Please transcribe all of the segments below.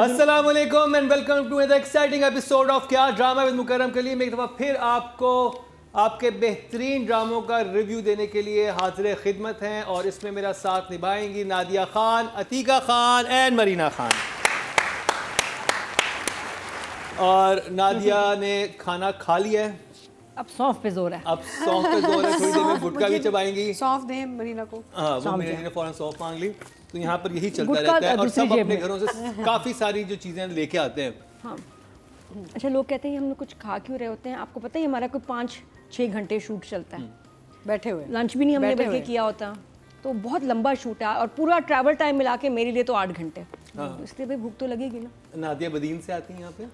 अस्सलाम वालेकुम and welcome to another exciting episode of Kya drama with Mukarram Kaleem. एक दफ़ा फिर आपको आपके बेहतरीन ड्रामों का रिव्यू देने के लिए हाजिर खिदमत हैं और इसमें मेरा साथ निभाएंगी नादिया खान, अतीका खान एंड मरीना खान। और नादिया ने खाना खा लिया है, अब सौंफ पे जोर है। अब सौंफ पे जोर है, थोड़ी देर में गुटका भी चबाएंगी। सौंफ दें मरीना को। हाँ, वो मेरे ने फौरन सौंफ मांग ली। तो यहाँ पर यही चलता रहता है और सब अपने घरों से काफ़ी सारी जो चीज़ें लेके आते हैं। हाँ। अच्छा, लोग कहते हैं हम लोग कुछ खा क्यों रहे होते हैं? आपको पता है हमारा कोई 5-6 घंटे शूट चलता है, बैठे हुए, लंच भी नहीं हमने बल्कि किया होता, तो बहुत लंबा शूट है और पूरा ट्रैवल टाइम मिला के मेरे लिए तो 8 घंटे। हाँ। तो इसलिए भाई भूख तो लगेगी ना। नादिया बदीन से आती है यहाँ पे।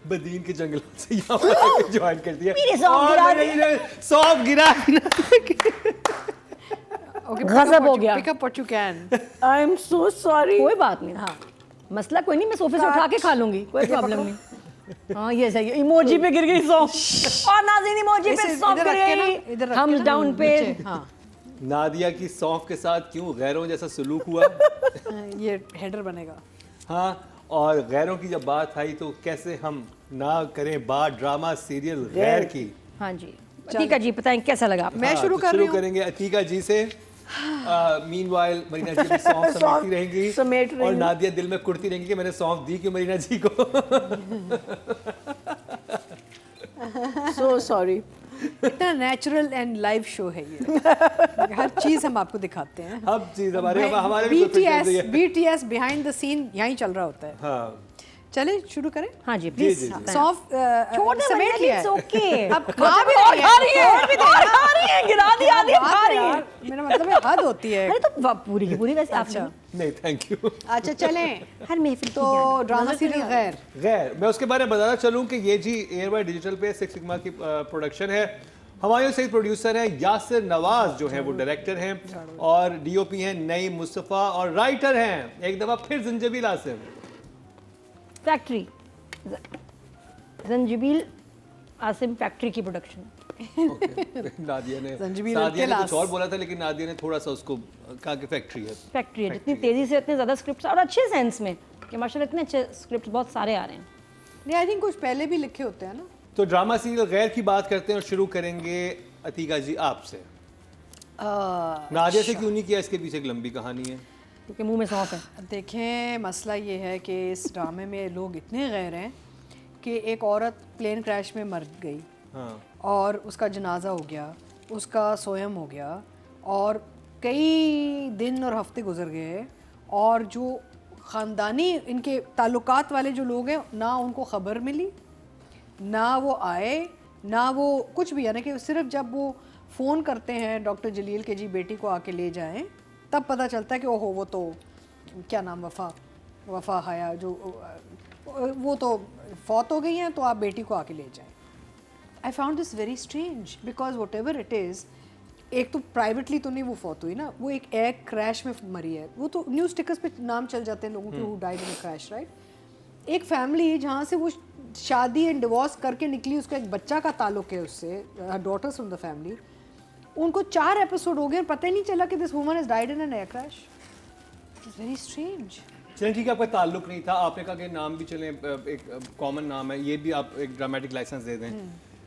बदीन के जंगलों से यहाँ पर ज्वाइन करती है। सौंफ गिरा गजब हो गया। Pick up what you can. I am so sorry. कोई बात नहीं, हाँ मसला कोई नहीं, मैं सोफे से उठा के खा लूंगी, कोई प्रॉब्लम नहीं। हाँ ये सही है, इमोजी पे गिर गई सौंफ और नाज़रीन इमोजी पे सौंफ गिर गई, थम्स डाउन पे। हाँ, नादिया की सौंफ के साथ क्यों गैरों जैसा सलूक हुआ? ये हेडर बनेगा। हाँ, और गैरों की जब बात आई तो कैसे हम ना करें बात ड्रामा सीरियल गैर की। हाँ जी, अतीका जी बताएं कैसा लगा आपको? मैं शुरू कर रही हूँ। करेंगे अतीका जी से। मीनवाइल मरीना जी भी सौंफ समेटती रहेंगी और नादिया दिल में कुड़ती रहेंगी कि मैंने सौंफ दी क्यों मरीना जी को। So sorry. इतना नेचुरल एंड लाइव शो है ये। हर चीज हम आपको दिखाते हैं। अब चीज हमारे BTS बिहाइंड द सीन यहीं चल रहा होता है। हाँ, चले शुरू करें। हाँ जी प्लीज। सौंफ समेट लिया है। ओके, अब खा भी रही है, गिरा दिया आधी खा रही है। मेरा मतलब है हद होती है। अरे तो पूरी की पूरी वैसे आप नहीं थैंक यू। अच्छा चलें। हर महफिल तो ड्रामा सीरियल गैर मैं उसके बारे में बताना चलूँ कि ये जी एयर बाय डिजिटल पे सिक्स सिग्मा की प्रोडक्शन है। हमारे से प्रोड्यूसर हैं यासिर नवाज जो हैं वो डायरेक्टर हैं और डीओपी हैं नईम मुस्तफ़ा और राइटर हैं एक दफ़ा फिर जंजबील आसिम। फैक्ट्री जंजीबील आसिम फैक्ट्री की प्रोडक्शन। नादिया ने जंजीबील कुछ और बोला था लेकिन नादिया ने थोड़ा सा उसको कहा कि फैक्ट्री है। जितनी तेजी से इतने ज़्यादा स्क्रिप्ट्स और अच्छे सेंस में कि माशाल्लाह इतने अच्छे स्क्रिप्ट्स बहुत सारे आ रहे हैं। नहीं, आई थिंक कुछ पहले भी लिखे होते हैं ना। तो ड्रामा सीरियल गैर की बात करते हैं और शुरू करेंगे अतीका जी आपसे। नादिया से क्यों नहीं किया, इसके पीछे एक लंबी कहानी है क्योंकि मुंह में सौंफ है। देखें, मसला ये है कि इस ड्रामे में लोग इतने गैर हैं कि एक औरत प्लेन क्रैश में मर गई। हाँ। और उसका जनाजा हो गया, उसका सोयम हो गया और कई दिन और हफ्ते गुजर गए और जो ख़ानदानी इनके ताल्लुकात वाले जो लोग हैं ना उनको ख़बर मिली, ना वो आए, ना वो कुछ भी, यानी कि सिर्फ जब वो फ़ोन करते हैं डॉक्टर जलील के जी बेटी को आके ले जाएं तब पता चलता है कि ओहो वो तो क्या नाम वफ़ा हया जो वो तो फौत हो गई हैं, तो आप बेटी को आके ले जाएं। I found this very strange because what ever it is, एक तो प्राइवेटली तो नहीं वो फौत हुई ना, वो एक एयर क्रैश में मरी है। वो तो न्यूज़ स्टिकर्स पे नाम चल जाते हैं लोगों के who died in a crash, right. एक फैमिली जहाँ से वो शादी एंड डिवोर्स करके निकली, उसका एक बच्चा का ताल्लुक है उससे, डॉटर्स फ्रॉम द फैमिली, उनको 4 एपिसोड हो गए और पता ही नहीं चला कि this woman is died in an air crash. It is very strange. चलें ठीक है, आपका ताल्लुक नहीं था, आपने कहा कि नाम भी चलें, एक कॉमन नाम है, ये भी आप एक ड्रामेटिक लाइसेंस दे दें।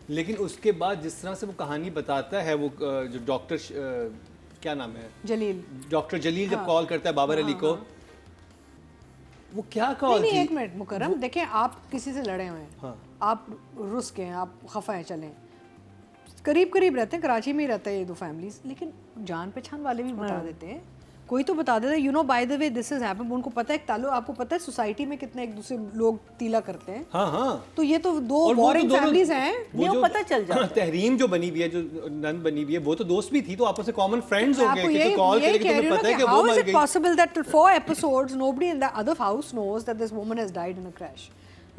लेकिन उसके बाद जिस तरह से वो कहानी बताता है, वो जो डॉक्टर क्या नाम है, जलील, डॉक्टर जलील जब कॉल करता है बाबर अली को, वो क्या कॉल थी? नहीं, एक मिनट मुकर्रम, देखें आप किसी से लड़े हुए हैं, हाँ। आप रुस के हैं, आप खफा हैं, चलें करीब करीब रहते हैं, कराची में ही रहते हैं ये दो फैमिलीज, लेकिन जान पहचान वाले भी बता देते हैं, कोई तो बता देता है, you know by the way this is happen. उनको पता है ताल्लुक, आपको पता है सोसाइटी में कितने एक दूसरे लोग तीला करते हैं। हाँ हाँ, तो ये तो दो वॉरिंग फैमिलीज हैं, वो पता चल जाता है। तहरीम जो बनी हुई है, जो नंद बनी हुई है, वो तो दोस्त भी थी, तो आपस में कॉमन फ्रेंड्स हो गए कि कॉल करके तुम्हें पता है कि वो मर गई। How is it possible that 4 episodes nobody in the other house knows that this woman has died in a crash?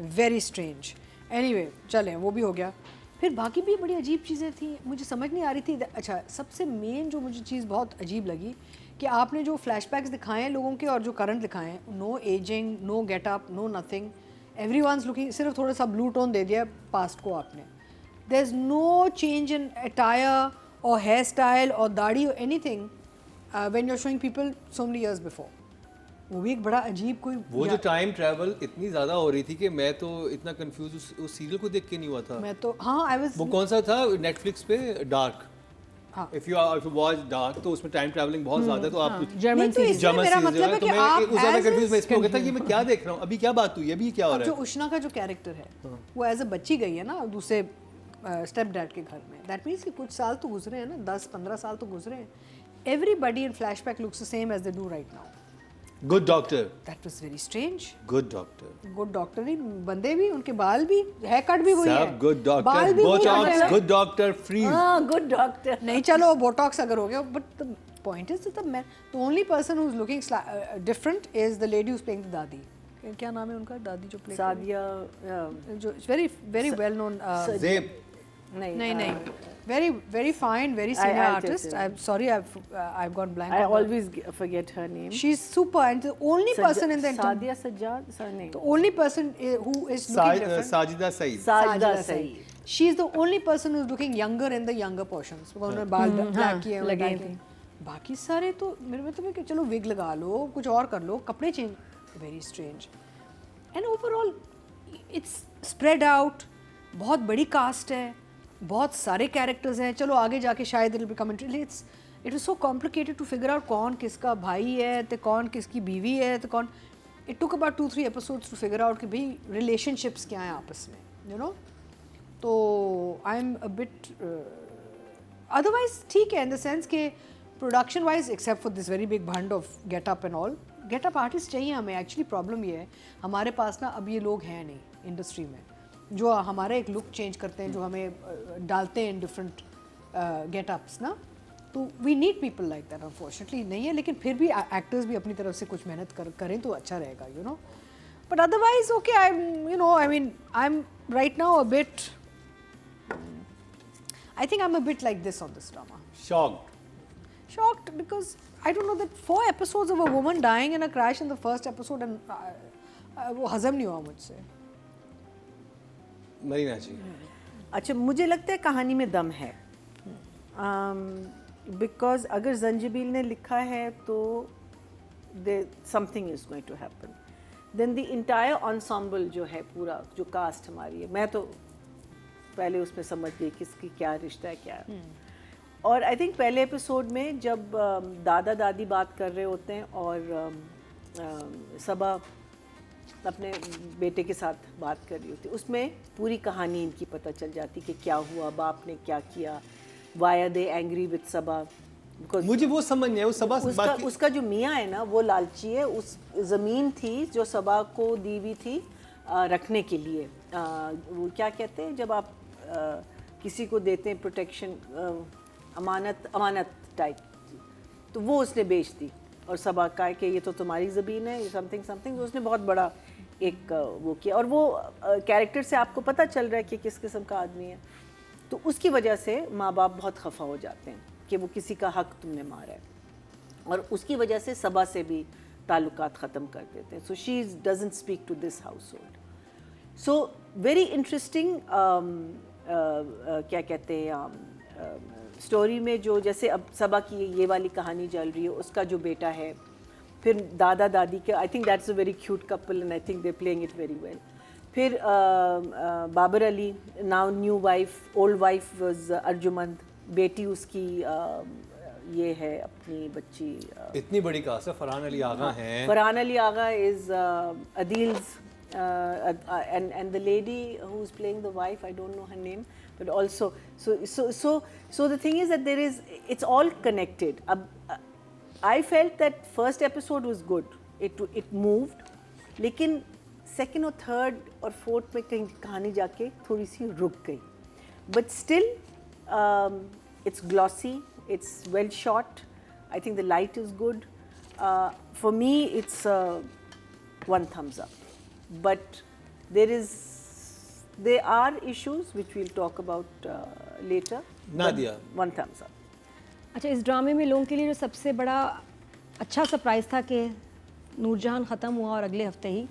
Very strange. Anyway चलें, वो भी हो गया। फिर बाकी भी बड़ी अजीब चीज़ें थी, मुझे समझ नहीं आ रही थी। अच्छा, सबसे मेन जो मुझे चीज़ बहुत अजीब लगी कि आपने जो फ्लैशबैक्स दिखाए हैं लोगों के और जो करंट दिखाए हैं, no ageing, no getup, no nothing, everyone's looking, सिर्फ थोड़ा सा ब्लू टोन दे दिया पास्ट को आपने। There is no change in attire और हेयर स्टाइल और दाढ़ी और anything when you are showing people so many years before. वो भी एक बड़ा अजीब कोई वो जो टाइम ट्रैवल इतनी ज्यादा हो रही थी कि मैं तो इतना कंफ्यूज उस सीरियल को देख के नहीं हुआ था। मैं तो हाँ आई वाज वो कौन सा था नेटफ्लिक्स पे, डार्क। हाँ। इफ यू वॉच डार्क तो उसमें टाइम ट्रैवलिंग बहुत ज्यादा है, तो आप जर्मन तो इसमें जर्मन मेरा सीरीज मतलब है तो कि मैं आप उस ज्यादा as कंफ्यूज मैं a- इसमें हो गया था कि मैं क्या देख रहा हूँ, अभी क्या बात हुई, अभी क्या हो अब रहा जो है। उष्णा का जो कैरेक्टर है वो एज अ बच्ची गई है ना दूसरे स्टेप डैड के घर में, दैट मीन्स कि कुछ साल तो गुजरे हैं ना, 10-15 साल तो गुजरे हैं। Everybody in flashback looks the same age they do right now. Good doctor, that was very strange. Good doctor, good doctor ही बंदे भी, उनके बाल भी, हेयर कट भी वही है, सब गुड बाल डॉक्टर, भी वही बोटॉक्स, है। Good doctor, freeze. हाँ गुड डॉक्टर। नहीं चलो बोटॉक्स अगर हो गया, but the point is the only person who is looking different is the lady who is playing the दादी। क्या नाम है उनका, दादी जो प्ले सादिया जो वेरी वेरी वेल नोन। ज़ेब। नहीं very very fine, very senior I'll artist. tell you. I'm sorry, I've gone blank. I on her. always forget her name. She's super, and the only person in the Sadia Sajjad, surname. the only person who is looking different. Sajida Saeed. Sajda Sajida Saeed. Saeed. She's the only person who's looking younger in the younger portions. because उन्होंने बाल black किए हैं, लगे black किए हैं। बाकी सारे तो मेरे मतलब है कि चलो विग लगा लो, कुछ और कर लो, कपड़े change, very strange. And overall it's spread out, बहुत बड़ी कास्ट है, बहुत सारे कैरेक्टर्स हैं। चलो आगे जाके शायद it become it's it is so complicated to figure out कौन किसका भाई है तो कौन किसकी बीवी है तो कौन। It took about 2-3 episodes to figure out कि भाई रिलेशनशिप्स क्या हैं आपस में, यू नो। तो I am a bit otherwise ठीक है इन द सेंस के production wise, except for this very big भंड of get up and all. Get up artist चाहिए हमें। एक्चुअली प्रॉब्लम ये है हमारे पास ना अब ये लोग हैं नहीं इंडस्ट्री में जो हमारा एक लुक चेंज करते हैं, जो हमें डालते हैं इन डिफरेंट गेट अप्स ना। तो we need people like that. Unfortunately नहीं है, लेकिन फिर भी एक्टर्स भी अपनी तरफ से कुछ मेहनत करें तो अच्छा रहेगा, you know. But otherwise okay, I am you know I mean I M right now a bit, I think I'm a bit like this on this drama. Shocked because I don't know that 4 episodes of a woman dying in a crash in the first episode and वो हजम नहीं हुआ मुझसे। मरीना जी। अच्छा, मुझे लगता है कहानी में दम है, बिकॉज अगर जंजीबील ने लिखा है तो something is going to happen. Then the entire ensemble जो है, पूरा जो कास्ट हमारी है, मैं तो पहले उसमें समझ गई किसकी क्या रिश्ता है क्या है। और आई थिंक पहले एपिसोड में जब दादा दादी बात कर रहे होते हैं और सबा अपने बेटे के साथ बात कर रही होती है, उसमें पूरी कहानी इनकी पता चल जाती कि क्या हुआ, बाप ने क्या किया, why are they angry with Saba. मुझे वो समझ नहीं है, वो सबा उसका जो मियाँ है ना वो लालची है। उस ज़मीन थी जो सबा को दी हुई थी रखने के लिए, वो क्या कहते हैं जब आप किसी को देते हैं प्रोटेक्शन, अमानत टाइप, तो वो उसने बेच दी और सबा का कि ये तो तुम्हारी ज़मीन है, ये समथिंग। तो उसने बहुत बड़ा एक वो किया, और वो कैरेक्टर से आपको पता चल रहा है कि किस किस्म का आदमी है। तो उसकी वजह से माँ बाप बहुत खफा हो जाते हैं कि वो किसी का हक तुमने मारा है, और उसकी वजह से सबा से भी ताल्लुकात ख़त्म कर देते हैं। So she doesn't speak to this household. So very interesting क्या कहते हैं स्टोरी में, जो जैसे अब सबा की ये वाली कहानी चल रही है, उसका जो बेटा है, फिर दादा दादी के, I think that's a very cute couple and I think they playing it very well. फिर Babar Ali, now new wife, old wife was Arjumand, बेटी उसकी ये है अपनी बच्ची, इतनी बड़ी कास्ट है। फरहान अली आगा हैं। Farhan Ali Agha is अदील्स, and the lady who's playing the wife, I don't know her name, but also so the thing is that it's all connected. I felt that first episode was good, it moved, लेकिन second और third और fourth में कहीं कहानी जाके थोड़ी सी रुक गई, but still it's glossy, it's well shot, I think the light is good. For me it's one thumbs up. But there are issues which we'll talk about later. Nadia, one thumbs up. अच्छा, इस ड्रामे में लोगों के लिए जो सबसे बड़ा अच्छा सरप्राइज़ था कि नूरजहान ख़त्म हुआ और अगले हफ्ते ही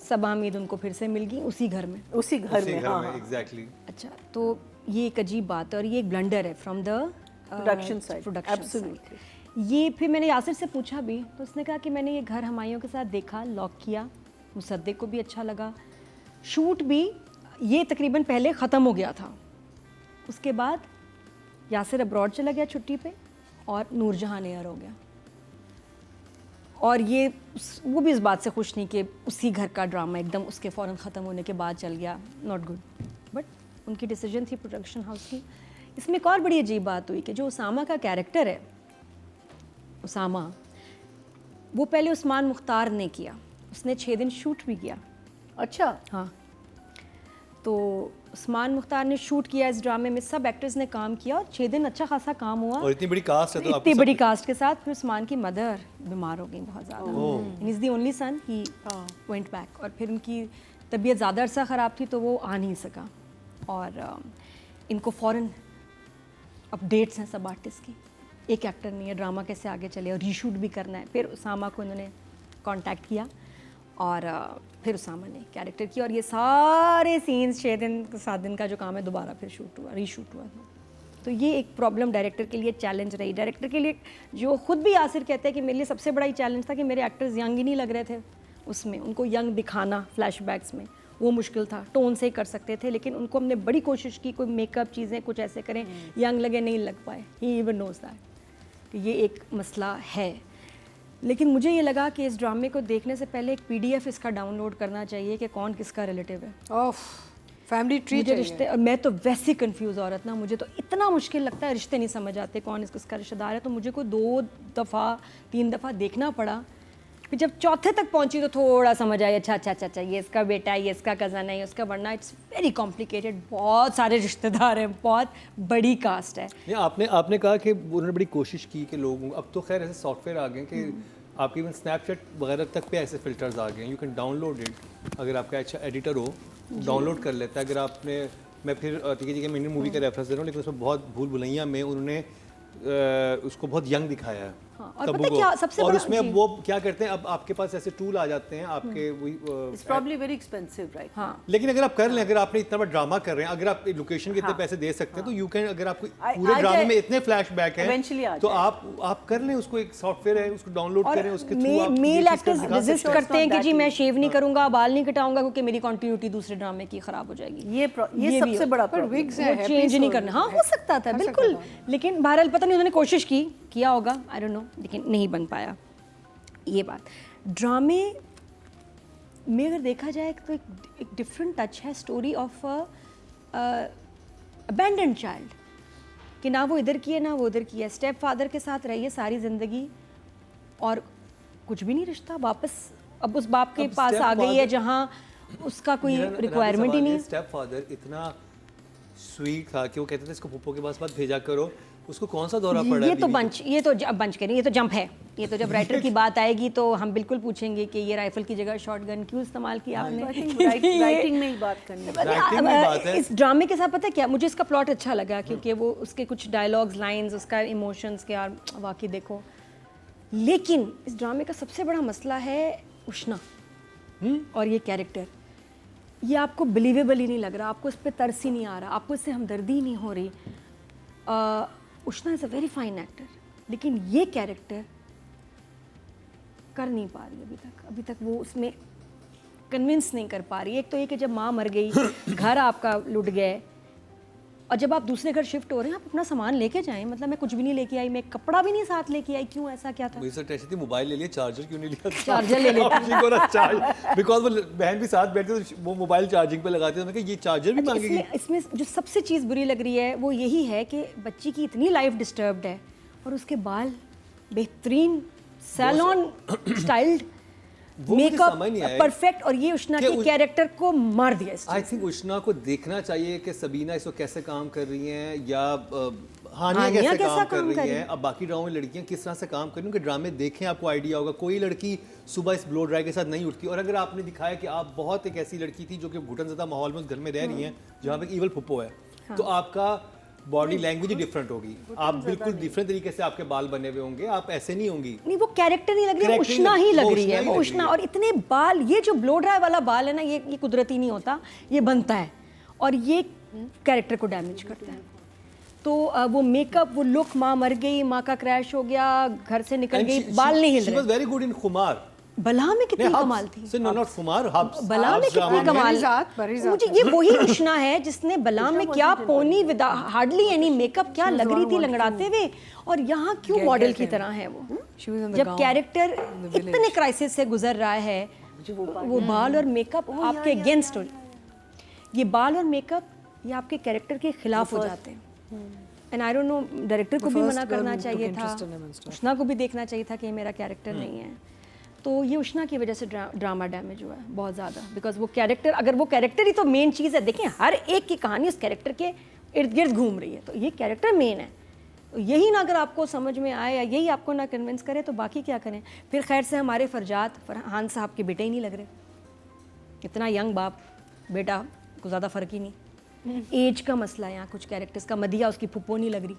सबा हमीद उनको फिर से मिल गई उसी घर में। उसी घर में, हाँ, एग्जैक्टली। अच्छा, तो ये एक अजीब बात है और ये एक ब्लंडर है from the Production side, production absolutely. ये फिर मैंने यासिर से पूछा भी, तो उसने कहा कि मैंने ये घर हमायों के साथ देखा, लॉक किया, मुसद्दिक को भी अच्छा लगा, शूट भी ये तकरीबन पहले ख़त्म हो गया था। उसके बाद यासिर अब्रॉड चला गया छुट्टी पे और नूरजहां एयर हो गया, और ये वो भी इस बात से खुश नहीं कि उसी घर का ड्रामा एकदम उसके फ़ौरन ख़त्म होने के बाद चल गया, नॉट गुड, बट उनकी डिसीजन थी प्रोडक्शन हाउस की। इसमें एक और बड़ी अजीब बात हुई कि जो उसामा का कैरेक्टर है, उसामा, वो पहले उस्मान मुख्तार ने किया, उसने 6 दिन शूट भी किया। अच्छा, हाँ, तो उस्मान मुख्तार ने शूट किया इस ड्रामे में, सब एक्टर्स ने काम किया और 6 दिन अच्छा खासा काम हुआ, और इतनी बड़ी कास्ट है तो इतनी बड़ी कास्ट के साथ। फिर उस्मान की मदर बीमार हो गई बहुत ज़्यादा, is the only son, he went back, और फिर उनकी तबीयत ज़्यादा अरसा ख़राब थी तो वो आ नहीं सका, और इनको फ़ौरन अपडेट्स हैं सब आर्टिस्ट की, एक एक्टर नहीं है, ड्रामा कैसे आगे चले और रीशूट भी करना है। फिर उसामा को इन्होंने कांटेक्ट किया और फिर उसामा ने कैरेक्टर किया, और ये सारे सीन्स 6 दिन 7 दिन का जो काम है दोबारा फिर शूट हुआ, रीशूट हुआ। तो ये एक प्रॉब्लम डायरेक्टर के लिए चैलेंज रही, डायरेक्टर के लिए, जो खुद भी यासिर कहते हैं कि मेरे लिए सबसे बड़ा ही चैलेंज था कि मेरे एक्टर्स यंग ही नहीं लग रहे थे उसमें, उनको यंग दिखाना फ्लैशबैक्स में वो मुश्किल था, टोन से ही कर सकते थे, लेकिन उनको हमने बड़ी कोशिश की, कोई मेकअप चीज़ें कुछ ऐसे करें यंग लगे, नहीं लग पाए। ही इवन नोज दैट कि ये एक मसला है। लेकिन मुझे ये लगा कि इस ड्रामे को देखने से पहले एक PDF इसका डाउनलोड करना चाहिए कि कौन किसका रिलेटिव है। ओफ, फैमिली ट्री मुझे रिश्ते, और मैं तो वैसी कंफ्यूज औरत ना, मुझे तो इतना मुश्किल लगता है, रिश्ते नहीं समझ आते कौन इसका रिश्तेदार है, तो मुझे को 2 दफ़ा 3 दफ़ा देखना पड़ा। फिर जब चौथे तक पहुंची तो थोड़ा समझ आया, अच्छा, ये इसका बेटा है, ये इसका कज़न है, ये उसका, वरना इट्स वेरी कॉम्प्लिकेटेड, बहुत सारे रिश्तेदार हैं, बहुत बड़ी कास्ट है। नहीं, आपने कहा कि उन्होंने बड़ी कोशिश की कि लोगों, अब तो खैर ऐसे सॉफ्टवेयर आ गए कि आपके इवन स्नैपचैट वगैरह तक पे ऐसे फ़िल्टर्स आ गए, यू कैन डाउनलोड इट, अगर आपका अच्छा एडिटर हो डाउनलोड कर लेता है। अगर आपने, मैं फिर ठीक मैंने मूवी का रेफरेंस दे रहा हूँ, लेकिन उसमें बहुत भूल भुलैया में उन्होंने उसको बहुत यंग दिखाया है। हाँ, और पता क्या सबसे और बड़ा, उसमें अब वो क्या करते हैं, अब आपके पास ऐसे टूल आ जाते हैं आपके, वही it's probably very expensive, right? हाँ, लेकिन अगर आप कर लें, अगर आपने इतना बड़ा ड्रामा कर रहे हैं, अगर आप लोकेशन के इतने पैसे दे सकते हैं तो यू कैन, अगर आपको पूरे ड्रामे में इतने फ्लैशबैक हैं तो आप कर लें, उसको एक सॉफ्टवेयर है, उसको डाउनलोड करें, उसके थ्रू आप मेल एक्टर्स रेजिस्ट करते हैं कि जी मैं शेव नहीं करूंगा, बाल नहीं कटाऊंगा क्योंकि मेरी कंटिन्यूटी दूसरे ड्रामे की खराब हो जाएगी। ये सबसे बड़ा पर विग्स है, चेंज नहीं करना। हाँ, हो सकता था बिल्कुल, लेकिन बहरहाल पता नहीं उन्होंने कोशिश किया होगा, आई डोंट नो, लेकिन नहीं बन पाया। ये बात ड्रामे में अगर देखा जाए तो एक डिफरेंट टच है, स्टोरी ऑफ अबैंडन्ड चाइल्ड, कि ना वो इधर की है ना वो उधर की है, स्टेप फादर के साथ रही है सारी ज़िंदगी और कुछ भी नहीं रिश्ता, वापस अब उस बाप के पास आ गई है जहाँ उसका कोई रिक्वायरमेंट ही नहीं। स्टेप फादर इतना स्वीट था कि वो कहते थे इसको पुप्पो के पास मत भेजा करो, उसको कौन सा दौरा पड़ा? ये तो बंच करें, ये तो जंप है, ये तो जब राइटर की बात आएगी तो हम बिल्कुल पूछेंगे कि ये राइफल की जगह शॉटगन क्यों इस्तेमाल किया आपने। राइटिंग में ही बात करनी है। इस ड्रामे के साथ पता है क्या, मुझे इसका प्लॉट अच्छा लगा क्योंकि वो उसके कुछ डायलॉग्स, लाइंस, उसका इमोशंस के यार वाकई देखो, लेकिन इस ड्रामे का सबसे बड़ा मसला है उष्णा और ये कैरेक्टर, ये आपको बिलीवेबल ही नहीं लग रहा, आपको इस पर तरस ही नहीं आ रहा, आपको इससे हमदर्दी ही नहीं हो रही। Ushna is a very fine actor, लेकिन ये कैरेक्टर कर नहीं पा रही अभी तक वो उसमें कन्विंस नहीं कर पा रही। एक तो ये कि जब माँ मर गई, घर आपका लुट गए, और जब आप दूसरे घर शिफ्ट हो रहे हैं आप अपना सामान लेके जाएं, मतलब मैं कुछ भी नहीं लेके आई, मैं कपड़ा भी नहीं साथ लेके आई, क्यों, ऐसा क्या था? ऐसी थी, मोबाइल ले लिया, चार्जर क्यों नहीं लिया? चार्जर ले लेता, बिकॉज वो बहन भी साथ बैठते तो वो मोबाइल चार्जिंग पे लगाते, तो मैं कहा ये चार्जर भी मांगेगी। इसमें जो सबसे चीज़ बुरी लग रही है वो यही है कि बच्ची की इतनी लाइफ डिस्टर्ब्ड है और उसके बाल बेहतरीन सैलून स्टाइल्ड, मेकअप परफेक्ट, और ये उष्णा के कैरेक्टर को मार दिया। आई थिंक उष्णा को देखना चाहिए कि सबीना इसको कैसे काम कर रही हैं या हानिया कैसे काम कर रही हैं, अब बाकी ड्रामे में लड़कियां किस तरह से काम कर रही हैं, उनके ड्रामे देखें आपको आइडिया होगा। कोई लड़की सुबह इस ब्लो ड्राई के साथ नहीं उठती, और अगर आपने दिखाया कि आप बहुत एक ऐसी लड़की थी जो कि घुटनज़दा माहौल में उस घर में रह रही हैं जहाँ पे इवल फुप्पो है, तो आपका बॉडी लैंग्वेज ही डिफरेंट होगी, आप बिल्कुल डिफरेंट तरीके से आपके बाल बने हुए होंगे, आप ऐसे नहीं होंगी। नहीं, वो कैरेक्टर नहीं लग रही है, उष्णा ही लग रही है, वो उष्णा। और इतने बाल, ये जो ब्लो ड्राई वाला बाल है ना, ये कुदरती नहीं होता, ये बनता है और ये कैरेक्टर को डैमेज करता है। तो वो मेकअप, वो लुक, माँ मर गई, माँ का क्रैश हो गया, घर से निकल And गई, she- बाल नहीं हिल she was रहे। very good in Khumar. बला में कितनी नहीं, कमाल Hubs. थी। So, no, not Khumar, Hubs. बला में Hubs कितनी drama कमाल। बरीज़ात मुझे ये वही उष्णा है जिसने बला में क्या पोनी विदा हार्डली एनी मेकअप, क्या लग रही थी लंगड़ाते हुए, और यहाँ क्यों मॉडल की तरह है वो। She was in the जब गाँव, कैरेक्टर इतने क्राइसिस से गुजर रहा है, वो बाल और मेकअप आपके अगेंस्ट हो, ये बाल और मेकअप ये आपके कैरेक्टर के खिलाफ हो जाते हैं। And I don't no, director को भी first मना girl करना who चाहिए took था, interest in him and stuff. उष्णा को भी देखना चाहिए था कि ये मेरा कैरेक्टर नहीं है। तो ये उष्णा की वजह से ड्रामा डैमेज हुआ है बहुत ज़्यादा, बिकॉज वो कैरेक्टर, अगर वो कैरेक्टर ही तो मेन चीज़ है, देखें हर एक की कहानी उस कैरेक्टर के इर्द गिर्द घूम रही है, तो ये कैरेक्टर मेन है। तो यही ना अगर आपको समझ में आए या यही आपको ना कन्विंस करे तो बाकी क्या करें। फिर खैर से हमारे फरहान साहब के बेटे ही नहीं लग रहे, इतना यंग बाप बेटा, को ज़्यादा फ़र्क ही नहीं। एज का मसला है यहाँ कुछ कैरेक्टर्स का। मदिया उसकी फुप्पो नहीं लग रही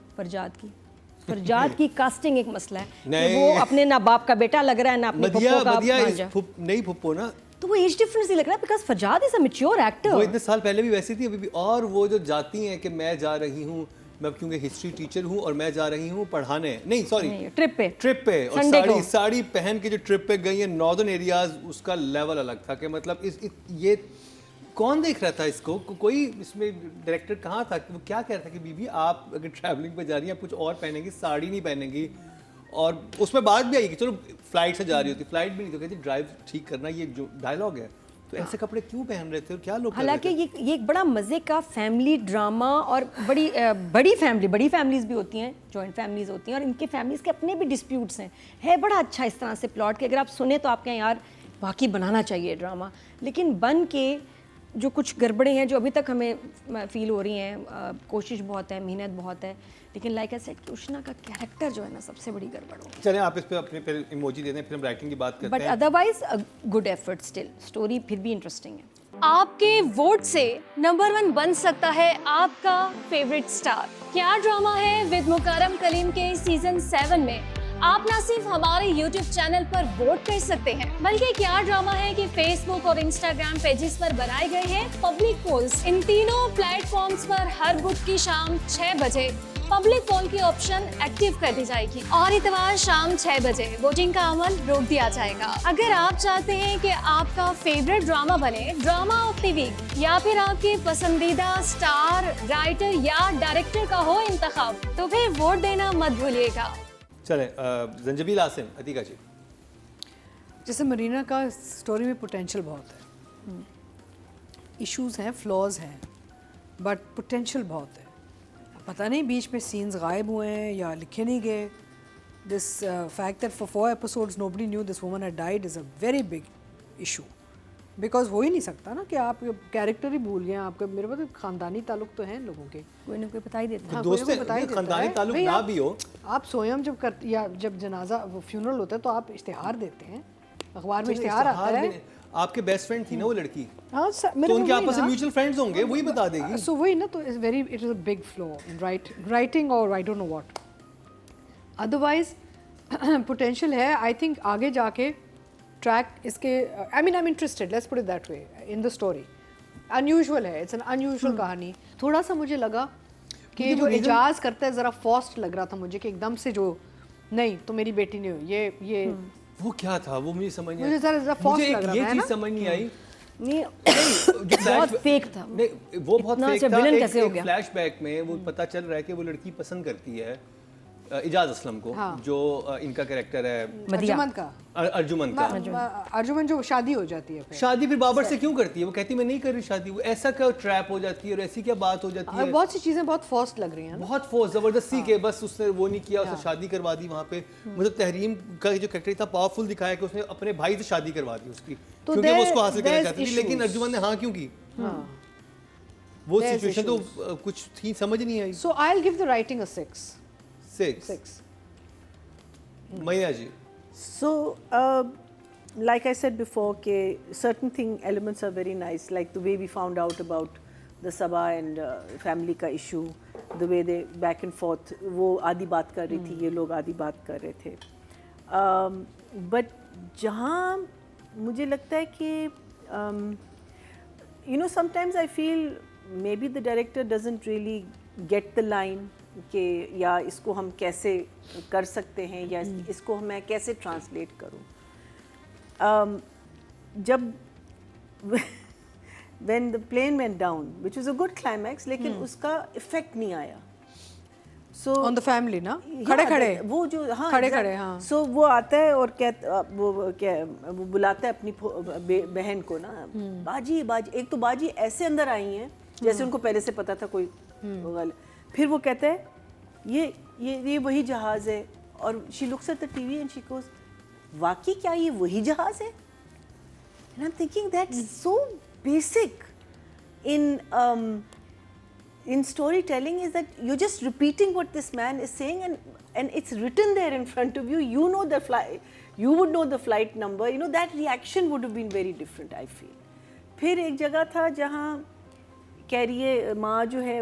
फरजाद की कास्टिंग एक मसला है कि वो अपने ना बाप का बेटा लग रहा है ना अपने मदिया फुप्पो का मदिया भांजा। नहीं फुप्पो ना, तो वो एज डिफरेंस नहीं लग रहा है, because Farzad is a mature वो एक्टर। इतने साल पहले भी वैसी थी अभी भी। और वो जो जाती हैं कि मैं जा रही हूँ, मैं क्योंकि हिस्ट्री टीचर हूँ और मैं जा रही हूँ पढ़ाने, नहीं सॉरी ट्रिप पे और Sunday को। साड़ी पहन के जो ट्रिप पे गई है नॉर्दर्न एरियाज, उसका लेवल अलग था कि मतलब ये कौन देख रहा था इसको, कोई इसमें डायरेक्टर कहाँ था कि वो क्या कह रहा था कि बीबी आप अगर ट्रैवलिंग पे जा रही हैं आप कुछ और पहनेंगी, साड़ी नहीं पहनेंगी। और उसमें बात भी आई कि चलो फ्लाइट से जा रही होती, फ्लाइट भी नहीं तो कहती ड्राइव ठीक करना, ये जो डायलॉग है, तो ऐसे कपड़े क्यों पहन रहे थे और क्या लोग कर रहे हालांकि थे? ये एक बड़ा मज़े का फैमिली ड्रामा, और बड़ी फैमिलीज़ भी होती हैं, जॉइंट फैमिलीज़ होती हैं, और इनके फैमिलीज़ के अपने भी डिस्प्यूट्स हैं। है बड़ा अच्छा इस तरह से प्लॉट कि अगर आप सुने तो आप कहें यार बाकी बनाना चाहिए ड्रामा, लेकिन बन के जो कुछ गड़बड़े हैं जो अभी तक हमें फील हो रही हैं, कोशिश बहुत है, मेहनत बहुत है, लेकिन लाइक आई सेड उष्णा का कैरेक्टर जो है ना सबसे बड़ी गड़बड़ हो। चलें आप इस पे अपने फिर इमोजी दे दें, फिर हम राइटिंग की बात करते बट हैं। Otherwise good effort, still story फिर भी इंटरेस्टिंग है। आपके वोट से नंबर 1 बन सकता है आपका फेवरेट स्टार। क्या ड्रामा है विद मुकर्रम कलीम के सीजन 7 में आप न सिर्फ हमारे YouTube चैनल पर वोट कर सकते हैं, बल्कि क्या ड्रामा है कि Facebook और Instagram पेजेस पर बनाए गए हैं पब्लिक पोल्स। इन तीनों प्लेटफॉर्म्स पर हर बुध की शाम 6 बजे पब्लिक पोल की ऑप्शन एक्टिव कर दी जाएगी और इतवार शाम 6 बजे वोटिंग का अमल रोक दिया जाएगा। अगर आप चाहते हैं कि आपका फेवरेट ड्रामा बने ड्रामा ऑफ द वीक, या फिर आपके पसंदीदा स्टार, राइटर या डायरेक्टर का हो इंतखाब, तो फिर वोट देना मत भूलिएगा। चलें जंजबील आसिम, अतीका जी। जैसे मरीना का स्टोरी में पोटेंशियल बहुत है, इश्यूज हैं, फ्लॉज हैं, बट पोटेंशियल बहुत है। पता नहीं बीच में सीन्स गायब हुए हैं या लिखे नहीं गए। This fact that for 4 episodes nobody knew this woman had died is a very big issue, because हो ही नहीं सकता ना कि आप कैरेक्टर ही भूल गए। आपके मेरे पास खानदानी ताल्लुक तो हैं लोगों के, कोई ना कोई बता ही देता है। हाँ, दोस्त कोई ना कोई बता ही हैं, देता खानदानी है। ताल्लुक भाई ना आप- भी हो, आप स्वयं जब कर या जब जनाजा वो फ्यूनरल होता है तो आप इश्तिहार देते हैं, अखबार में इश्तिहार आता है। आपके बेस्ट फ्रेंड थी ना वो लड़की, हाँ तो उनके आपस में म्यूचुअल फ्रेंड्स होंगे, वही बता देगी। सो वही ना, तो it is a big flaw in writing और I don't know what. Otherwise potential है, आई थिंक आगे जाके ट्रैक इसके, I mean I am interested, let's put it that way in the story. Unusual है, इट्स एन अनयूजुअल कहानी। थोड़ा सा मुझे लगा कि मुझे जो वो reason- एजाज करता है ज़रा फॉस्ट लग रहा था मुझे, कि एकदम से जो नहीं तो मेरी बेटी नहीं हुई, ये वो क्या था वो मुझे समझ नहीं मुझे आया। ज़रा फॉस्ट मुझे लग एक रहा ये था, है चीज ना? समझ नहीं आई, नहीं जो बहुत flash- फेक था। नहीं वो बहुत इतना फेक अच्छा था। villain एक कैसे हो गया? फ्लैशबैक में वो पता चल रहा है कि वो लड़की पसंद करती है इजाज असलम को, हाँ। जो इनका कैरेक्टर है अर्जुमन का अर्जुमन का। अर्जुमन जो शादी हो जाती है फिर। शादी फिर बाबर से क्यों करती है? वो कहती है मैं नहीं कर रही शादी। वो ऐसा क्या ट्रैप हो जाती है और ऐसी क्या बात हो जाती है? बहुत सी चीज़ें बहुत फास्ट लग रही हैं ना। बहुत फोर्स जबरदस्ती के बस उसने वो नहीं किया, उसने शादी करवा दी वहाँ पे। मुझे तहरीम का जो कैरेक्टर था पावरफुल दिखाया कि उसने अपने भाई से शादी करवा दी उसकी, क्योंकि वो उसको हासिल करना चाहती थी, लेकिन अर्जुमन ने हाँ क्यों की? वो There's सिचुएशन तो कुछ थी समझ नहीं आई। So I'll give the writing a 6. 6 मैया जी। So, like I said before, certain elements are very nice, like the way we found out about the Sabah and family का issue, the way they back and forth, वो आधी बात कर रही थी, ये लोग आधी बात कर रहे थे। But जहाँ मुझे लगता है कि sometimes I feel maybe the director doesn't really get the line कि या इसको हम कैसे कर सकते हैं या इसको मैं कैसे ट्रांसलेट करूं। जब when the plane went down, which was a good climax, लेकिन उसका इफेक्ट नहीं आया। So ऑन द फैमिली ना, yeah, खड़े खड़े वो जो हाँ खड़े खड़े, हाँ। सो वो आता है और वो बुलाता है अपनी बहन को ना, बाजी बाजी। एक तो बाजी ऐसे अंदर आई हैं जैसे उनको पहले से पता था कोई होगा। फिर वो कहता है ये वही जहाज है, और she looks at the TV and she goes, वाकई क्या ये वही जहाज है? And I am thinking that's so basic in storytelling, is that you're just repeating what this man is saying, and it's written there in front of you. You know the flight, you would know the flight number. You know that reaction would have been very different, I feel. फिर एक जगह था जहाँ कह रही है माँ जो है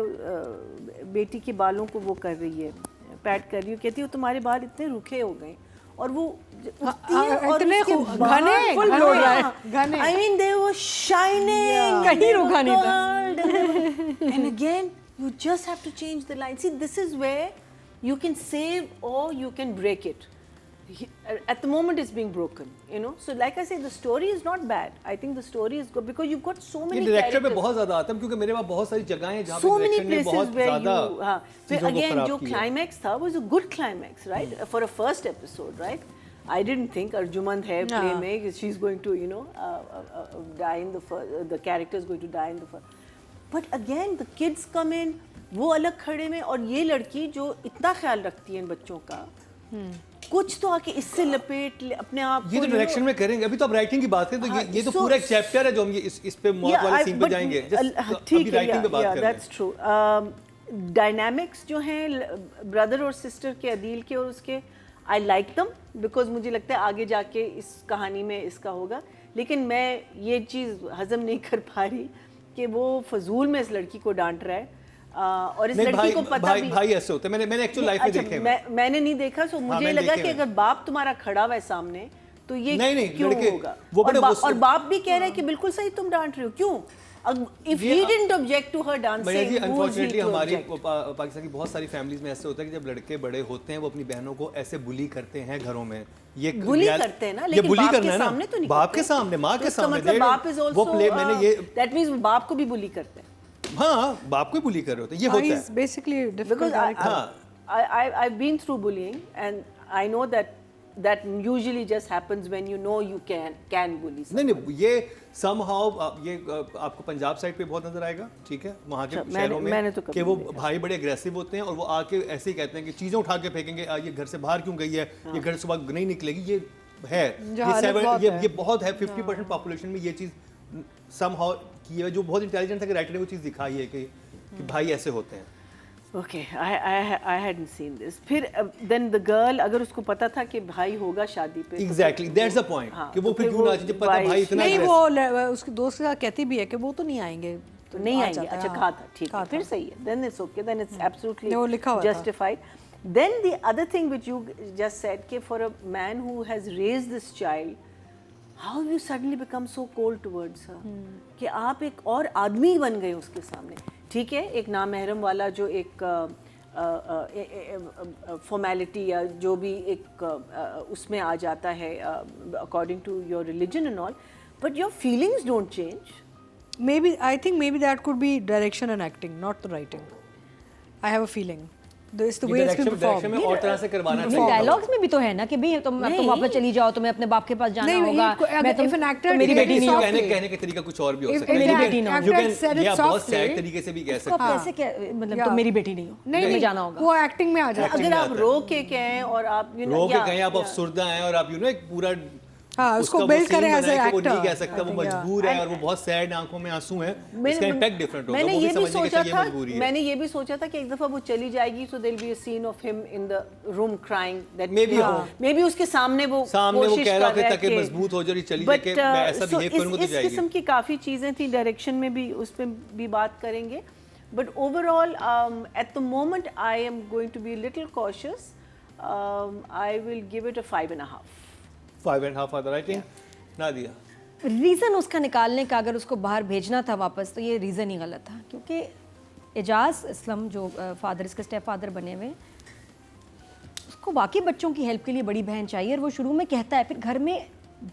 बेटी के बालों को वो कर रही है, पैट कर रही है, कहती है तुम्हारे बाल इतने रुखे हो गए, और वो उठती है और इतने उसके बाल घने full blow रहा है, घने। I mean they were shining. कहीं रुका नहीं था। And again, you just have to change the line. See, this is where you can save or you can break it. At the moment, it's being broken. You know, so like I say, the story is not bad. I think the story is good because you've got so ये many director पे characters. बहुत ज़्यादा आता है क्योंकि मेरे पास बहुत सारी जगह हैं जहाँ So पे many डायरेक्टर ने places बहुत where ज़्यादा you, फिर चीज़ों को again खराब जो किया। climax था was a good climax, right? For a first episode, right? I didn't think Arjumand है play में she's going to, you know, die in the first, the character is going to die in the first. But again, the kids come in, वो अलग खड़े में, और ये लड़की जो इतना ख्याल रखती है इन बच्चों का, कुछ तो आके इससे लपेट ले अपने आप ये को, तो डायरेक्शन में करेंगे। अभी तो आप राइटिंग की बात करें तो ये तो पूरा एक चैप्टर है जो हम ये इस पे मौत वाले सीन पे जाएंगे। ठीक है, राइटिंग पे बात कर रहे हैं। That's true. डायनामिक्स जो हैं ब्रदर और सिस्टर के, अदील के और उसके, आई लाइक दम बिकॉज मुझे लगता है आगे जाके इस कहानी में इसका होगा। लेकिन मैं ये चीज़ हजम नहीं कर पा रही कि वो फजूल में इस लड़की को डांट रहा है, और इस लड़की को पता भी भाई ऐसे होते हैं। मैंने एक्चुअल लाइफ में देखे हैं। मैंने नहीं देखा, सो मुझे लगा कि अगर बाप तुम्हारा खड़ा हुआ है सामने तो ये क्यों होगा, और बाप भी कह रहा है कि बिल्कुल सही तुम डांट रहे हो, क्यों? If he didn't object to her dancing, unfortunately हमारी पाकिस्तान की बहुत सारी फैमिलीज में ऐसे होता है कि जब लड़के बड़े होते हैं वो अपनी बहनों को ऐसे बुली करते हैं घरों में। ये बुली करते हैं ना, लेकिन बुली बाप करना के है ना, सामने तो नहीं बाप करते। के सामने, माँ के सामने, मतलब बाप इज वो प्ले मैंने ये दैट मींस बाप को भी बुली करते हैं। हाँ, बाप को बुली कर रहे होते हैं, ये होता है। Basically Because I've been through bullying and I know that usually just happens when you know you can bully someone. नहीं, ये somehow ये आपको पंजाब साइड पे बहुत नजर आएगा, ठीक है, वहाँ के शहरों में कि वो भाई बड़े अग्रेसिव होते हैं और वो आके ऐसे ही कहते हैं कि चीज़ें उठा के फेंकेंगे, ये घर से बाहर क्यों गई है, ये घर से सुबह नहीं निकलेगी, ये है, ये बहुत है। 50% पॉपुलेशन में ये चीज़ somehow की है, जो बहुत इंटेलिजेंट है कि राइटर ने वो चीज़ दिखाई है कि भाई ऐसे होते हैं। Okay, I hadn't seen this. फिर then the girl, अगर उसको पता था कि भाई होगा शादी पे, Exactly, that's the point. कि वो फिर क्यों ना, जब पता भाई इतना नहीं, वो उसके दोस्त के साथ कहती भी है कि वो तो नहीं आएंगे, तो नहीं आएंगे। अच्छा, कहा था, ठीक है, फिर सही है, then it's okay, then it's absolutely justified. Then the other thing which you just said, कि for a man who has raised this child, how you suddenly become so cold towards her, कि आप एक और आदमी बन गए उसके सामने। ठीक है, एक नामहरम वाला जो एक फॉर्मेलिटी या जो भी एक उसमें आ जाता है according to your religion and all, but your feelings don't change. Maybe I think that could be direction and acting, not the writing. I have a feeling. It's the way it's been performed. में और तरह से करवाना चाहिए। Dialogues में भी तो है ना कि भाई तुम वापस चली जाओ, तुम्हें अपने बाप के पास जाना होगा, मैं तुम मेरी बेटी नहीं हो। कहने का तरीका कुछ और भी हो सकता है। मेरी बेटी नहीं हो, या बहुत सैड तरीके से भी कह सकते हैं। कैसे मतलब तुम मेरी बेटी नहीं हो, नहीं जाना होगा, वो एक्टिंग में आ जाता है। अगर आप रो के कहें और आप रो के कहें, आप अफसुर्दा हैं और आप एक पूरा उसको बिल्ड करें एज एन एक्टर, वो नहीं कह सकता, वो मजबूर है और वो बहुत सैड, आंखों में आंसू हैं, इसका इम्पैक्ट डिफरेंट होगा। मैंने ये भी सोचा था कि एक दफा वो चली जाएगी, so there'll be a scene of him in the room crying, that maybe उसके सामने वो कोशिश कर रहा है कि मजबूत हो जाए, चली जाए कि मैं ऐसा बिहेव करूंगा तो जाएगी। इस किस्म की काफी चीजें थी, डायरेक्शन में भी उस पे भी बात करेंगे, but overall at the moment I am going to be a little cautious. I will give it a 5.5. 5.5 for the writing. Nadia, reason उसका निकालने का, अगर उसको बाहर भेजना था वापस, तो ये रीज़न ही गलत था, क्योंकि एजाज असलम जो फादर इसके स्टेप फादर बने हुए, उसको वाकई बच्चों की हेल्प के लिए बड़ी बहन चाहिए, और वो शुरू में कहता है, फिर घर में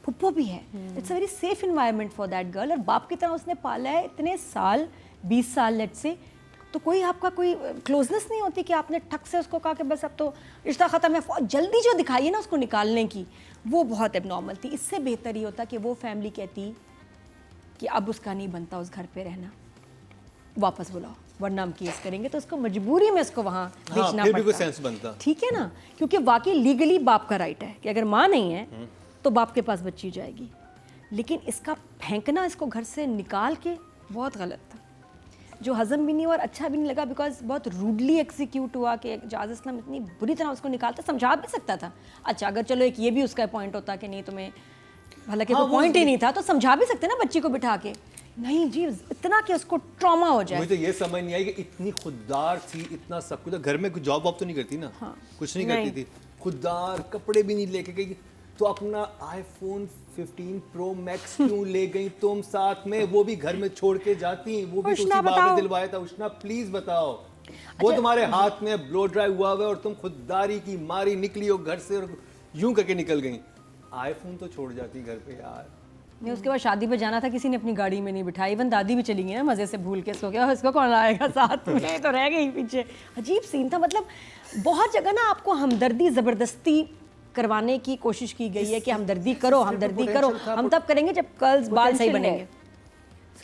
फुप्पो भी है, it's a very safe environment for that girl, और बाप की तरह उसने पाला है इतने साल, 20 साल लेट से, तो कोई आपका कोई क्लोजनेस नहीं होती कि आपने ठक से उसको कहा कि बस अब तो रिश्ता ख़त्म है, जल्दी जो दिखाई है ना उसको निकालने की, वो बहुत एबनॉर्मल थी। इससे बेहतर ही होता कि वो फैमिली कहती कि अब उसका नहीं बनता उस घर पे रहना, वापस बुलाओ वरना हम केस करेंगे, तो उसको मजबूरी में उसको वहाँ बेचना फिर भी कोई पड़ता। सेंस बनता। ठीक है ना, क्योंकि वाकई लीगली बाप का राइट है कि अगर माँ नहीं है तो बाप के पास बच्ची जाएगी, लेकिन इसका फेंकना, इसको घर से निकाल के, बहुत गलत था, जो हजम भी नहीं और अच्छा भी नहीं लगा, बिकॉज बहुत रूडली एग्जीक्यूट हुआ कि एजाज असलम इतनी बुरी तरह उसको निकालता, समझा भी सकता था। अच्छा अगर चलो एक ये भी उसका पॉइंट होता कि नहीं तुम्हें, हालांकि हाँ, कोई पॉइंट ही नहीं था, तो समझा भी सकते ना बच्ची को बिठा के, नहीं जी इतना कि उसको ट्रॉमा हो जाए। मुझे तो ये समझ नहीं आई कि इतनी खुददार थी, इतना सब कुछ, घर में कुछ जॉब वॉब तो नहीं करती ना, कुछ नहीं करती थी, खुददार, कपड़े भी नहीं लेके गई, तो अपना आईफोन 15 प्रो मैक्स क्यों ले गई तुम साथ में, वो भी घर में छोड़ के जाती, वो भी उसी बाप ने दिलवाया था। उष्णा प्लीज बताओ, वो तुम्हारे हाथ में ब्लो ड्राई हुआ हुआ और तुम खुददारी की मारी निकली हो घर से और यूं करके निकल गई, आईफोन तो छोड़ जाती घर पे यार। नहीं, उसके बाद शादी पे जाना था, किसी ने अपनी गाड़ी में नहीं बिठाई, इवन दादी भी चली गई ना मज़े से भूल के, सो गया इसको कौन आएगा साथ में, तो रह गई पीछे। अजीब सीन था, मतलब बहुत जगह ना आपको हमदर्दी ज़बरदस्ती करवाने की कोशिश की गई है कि हमदर्दी करो, हमदर्दी करो, हम तब करेंगे जब कर्ल्स बाल सही बनेंगे।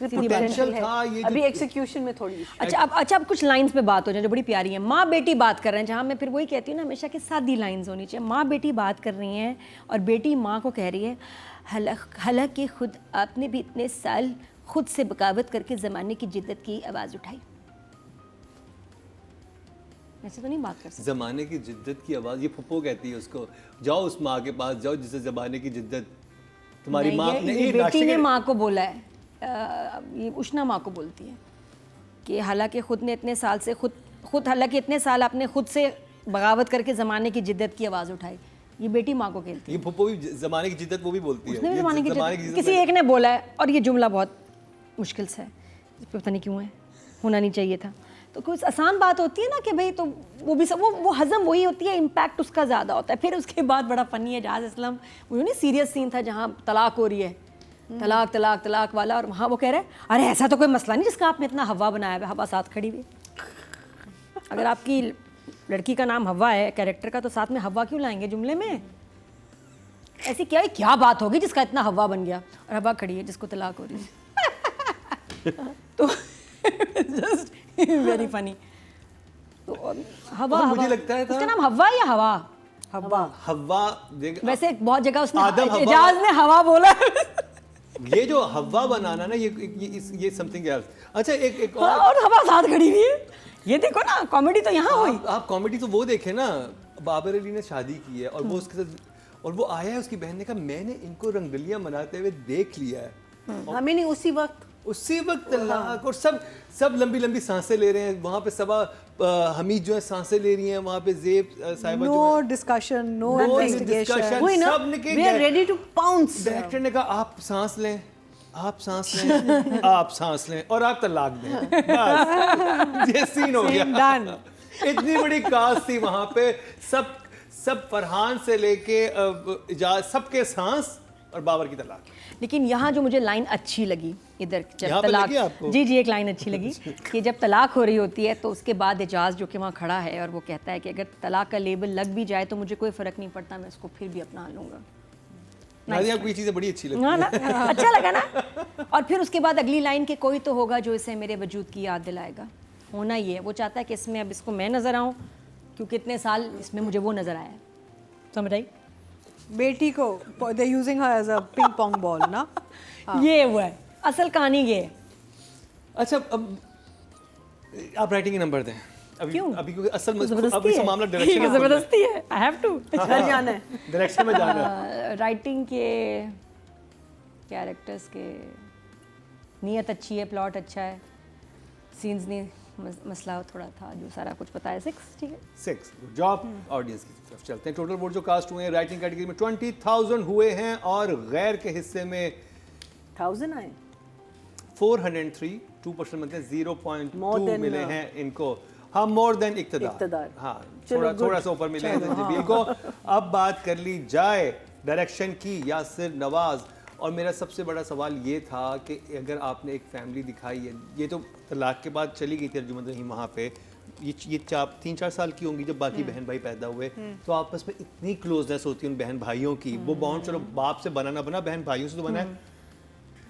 पोटेंशियल था ये, अभी एक्सिक्यूशन में थोड़ी। अच्छा अब कुछ लाइंस पे बात हो जाए जो बड़ी प्यारी है। माँ बेटी बात कर रहे हैं, जहाँ मैं फिर वही कहती हूँ ना हमेशा कि सादी लाइंस होनी चाहिए। माँ बेटी बात कर रही हैं और बेटी माँ को कह रही है, हालांकि खुद आपने भी इतने साल खुद से बगावत करके ज़माने की जिद्दत की आवाज़ उठाई। ऐसे तो नहीं बात कर सकते। जमाने की जिद्दत की आवाज़, ये फुप्पो कहती है उसको, जाओ उस माँ के पास जाओ जिसे जमाने की जिद्दत तुम्हारी माँ ने, ये बेटी ने माँ को बोला है, ये उष्णा माँ को बोलती है कि हालांकि खुद ने इतने साल से खुद हालांकि इतने साल आपने खुद से बगावत करके ज़माने की जिद्दत की आवाज़ उठाई, ये बेटी माँ को कहती है। ये फुप्पो भी जमाने की जिद्दत वो भी बोलती है, उसने भी ये ज़माने की ज़माने जिद्दत की किसी एक ने बोला है, और ये जुमला बहुत मुश्किल से है, इस पे पता नहीं क्यों है, होना नहीं चाहिए था। तो कुछ आसान बात होती है ना कि भाई, तो वो भी सब वो हजम वही होती है, इम्पैक्ट उसका ज़्यादा होता है। फिर उसके बाद बड़ा फ़नी है, एजाज असलम वो नहीं सीरियस सीन था जहाँ तलाक हो रही है, तलाक तलाक तलाक वाला, और वहाँ वो कह रहे हैं अरे ऐसा तो कोई मसला नहीं जिसका आपने इतना हवा बनाया है, हवा साथ खड़ी हुई। अगर आपकी लड़की का नाम हवा है कैरेक्टर का, तो साथ में हवा क्यों लाएंगे जुमले में? ऐसी क्या बात होगी जिसका इतना हवा बन गया, और हवा खड़ी है जिसको तलाक हो रही है। तो जस्ट वेरी फनी। तो हवा, मुझे लगता है उसका नाम हवा या हवा, हवा वैसे बहुत जगह उसने आदम हवा, एजाज ने हवा बोला। ये जो हवा बनाना ना, ये समथिंग एल्स। अच्छा एक और हवा साथ खड़ी हुई है, ये देखो ना कॉमेडी तो यहाँ हुई। आप कॉमेडी तो वो देखे ना, बाबर अली ने शादी की है और वो उसके साथ, और वो आया है, उसकी बहन ने कहा मैंने इनको रंगलियां मनाते हुए देख लिया है, हमें नहीं, उसी वक्त तलाक, और सब लंबी लंबी सांसें ले रहे हैं वहाँ पे, सबा हमीद जो है सांसें ले रही हैं वहाँ पे, ज़ेब साहिबा जो नो है, डिस्कशन, नो discussion, सब ने we are ready to pounce. Director ने कहा आप सांस लें, आप सांस लें, आप सांस लें और आप तलाक दें, बस ये सीन हो गया। इतनी बड़ी कास्ट थी वहाँ पे, सब फरहान से लेके इजाज, सबके सांस और बाबर की तलाक। लेकिन यहाँ जो मुझे लाइन अच्छी लगी, इधर जब यहाँ पे तलाक, लगी आपको? जी एक लाइन अच्छी लगी कि जब तलाक हो रही होती है तो उसके बाद एजाज जो कि वहाँ खड़ा है और वो कहता है कि अगर तलाक का लेबल लग भी जाए तो मुझे कोई फ़र्क नहीं पड़ता, मैं इसको फिर भी अपना लूँगा। नाज़िया आपको ये चीज़ें बड़ी अच्छी लगती ना अच्छा लगा ना। और फिर उसके बाद अगली लाइन के कोई तो होगा जो इसे मेरे वजूद की याद दिलाएगा। होना ही है, वो चाहता है कि इसमें अब इसको मैं नज़र आऊँ, क्योंकि इतने साल इसमें मुझे वो नज़र आया। समझ आई? बेटी को they using her as a ping pong ball ना। ये हुआ है असल कहानी, ये। अच्छा अब आप राइटिंग के नंबर दें अभी, क्यों? अभी क्योंकि असल ज़बरदस्ती है, मामला डायरेक्शन ज़बरदस्ती है, आई हैव टू घर जाना है, डायरेक्शन में जाना है। राइटिंग के, कैरेक्टर्स के, नीयत अच्छी है, प्लॉट अच्छा है, सीन्स नहीं, मसला थोड़ा था जो सारा कुछ पता है। 6 ठीक है, 6 गुड जॉब। ऑडियंस की तरफ चलते हैं। टोटल वोट जो कास्ट हुए हैं राइटिंग कैटेगरी में 20,000 हुए हैं और गैर के हिस्से में 1000 आए, 403, 2% बनते हैं, 0.2 More than, मिले हैं इनको। हाँ, मोर देन इक्तदार। हाँ, थोड़ा सा ऊपर मिले हैं जंजीबील को। अब बात कर ली जाए डायरेक्शन की, यासिर नवाज। और मेरा सबसे बड़ा सवाल ये था कि अगर आपने एक फैमिली दिखाई है, ये तो तलाक के बाद चली गई थी अर्जुमंद रहीम वहाँ पे, ये 3-4 साल की होंगी जब बाकी बहन भाई पैदा हुए, तो आपस में इतनी क्लोजनेस होती है उन बहन भाइयों की। वो बॉन्ड चलो बाप से बना ना बना, बहन भाइयों से तो बना है।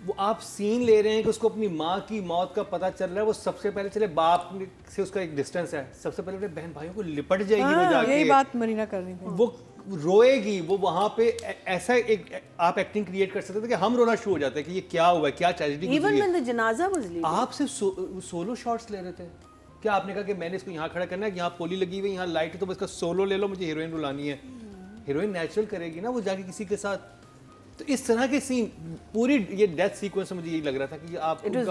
वो आप सीन ले रहे हैं कि उसको अपनी माँ की मौत का पता चल रहा है, वो सबसे पहले चले बाप से उसका एक डिस्टेंस है, सबसे पहले अपने बहन भाइयों को लिपट जाएगी वो जाके। यही बात मरीना कर रही थी। वो रोएगी, वो वहाँ पे ऐसा एक आप एक्टिंग क्रिएट कर सकते थे कि हम रोना शुरू हो जाते हैं कि ये क्या हुआ है, क्या ट्रेजेडी इवन गुजरी है। व्हेन द जनाजा वाज लीविंग, आप सिर्फ सोलो शॉट्स ले रहे थे क्या? आपने कहा कि मैंने इसको यहाँ खड़ा करना है, यहाँ पोली लगी हुई, यहाँ लाइट है, तो बस इसका सोलो ले लो, मुझे हीरोइन रुलानी है। हीरोइन नेचुरल करेगी ना वो जाके किसी के साथ। तो इस तरह के सीन पूरी ये डेथ सीक्वेंस में मुझे यही लग रहा था कि आप इट वाज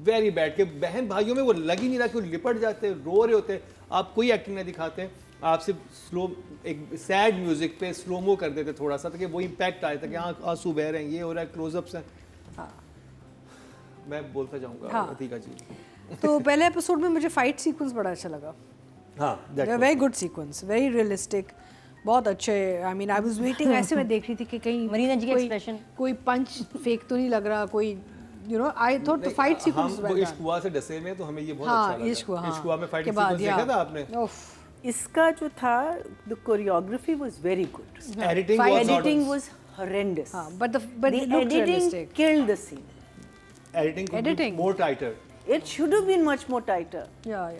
वेरी बैड कि बहन भाइयों में वो लग ही नहीं रहा कि वो लिपट जाते, रो रहे होते। आप कोई एक्टिंग नहीं दिखाते, आप सिर्फ स्लो एक सैड म्यूजिक पे स्लोमो कर देते थोड़ा सा, ताकि वो इम्पैक्ट आया था कि हाँ आंसू बह रहे हैं, ये हो रहा है, क्लोजअप्स हैं। मैं बोलता जाऊंगा अतीका जी। तो पहले एपिसोड में मुझे फाइट सीक्वेंस बड़ा अच्छा लगा। हाँ, very good sequence, very realistic, बहुत अच्छे। आई मीन आई वाज वेटिंग, ऐसे मैं देख रही थी कि कहीं मरीना जी के एक्सप्रेशन, कोई पंच फेक तो नहीं लग रहा, कोई you know I thought the fight sequence हम इश्क हुआ से डसे में, तो हमें ये बहुत अच्छा लगा। इश्क हुआ में फाइट सीक्वेंस देखा था आपने? इसका जो था the choreography was very good, editing was horrendous, but the it looked editing realistic. killed the scene. editing more tighter. It should have been much more tighter. Yeah.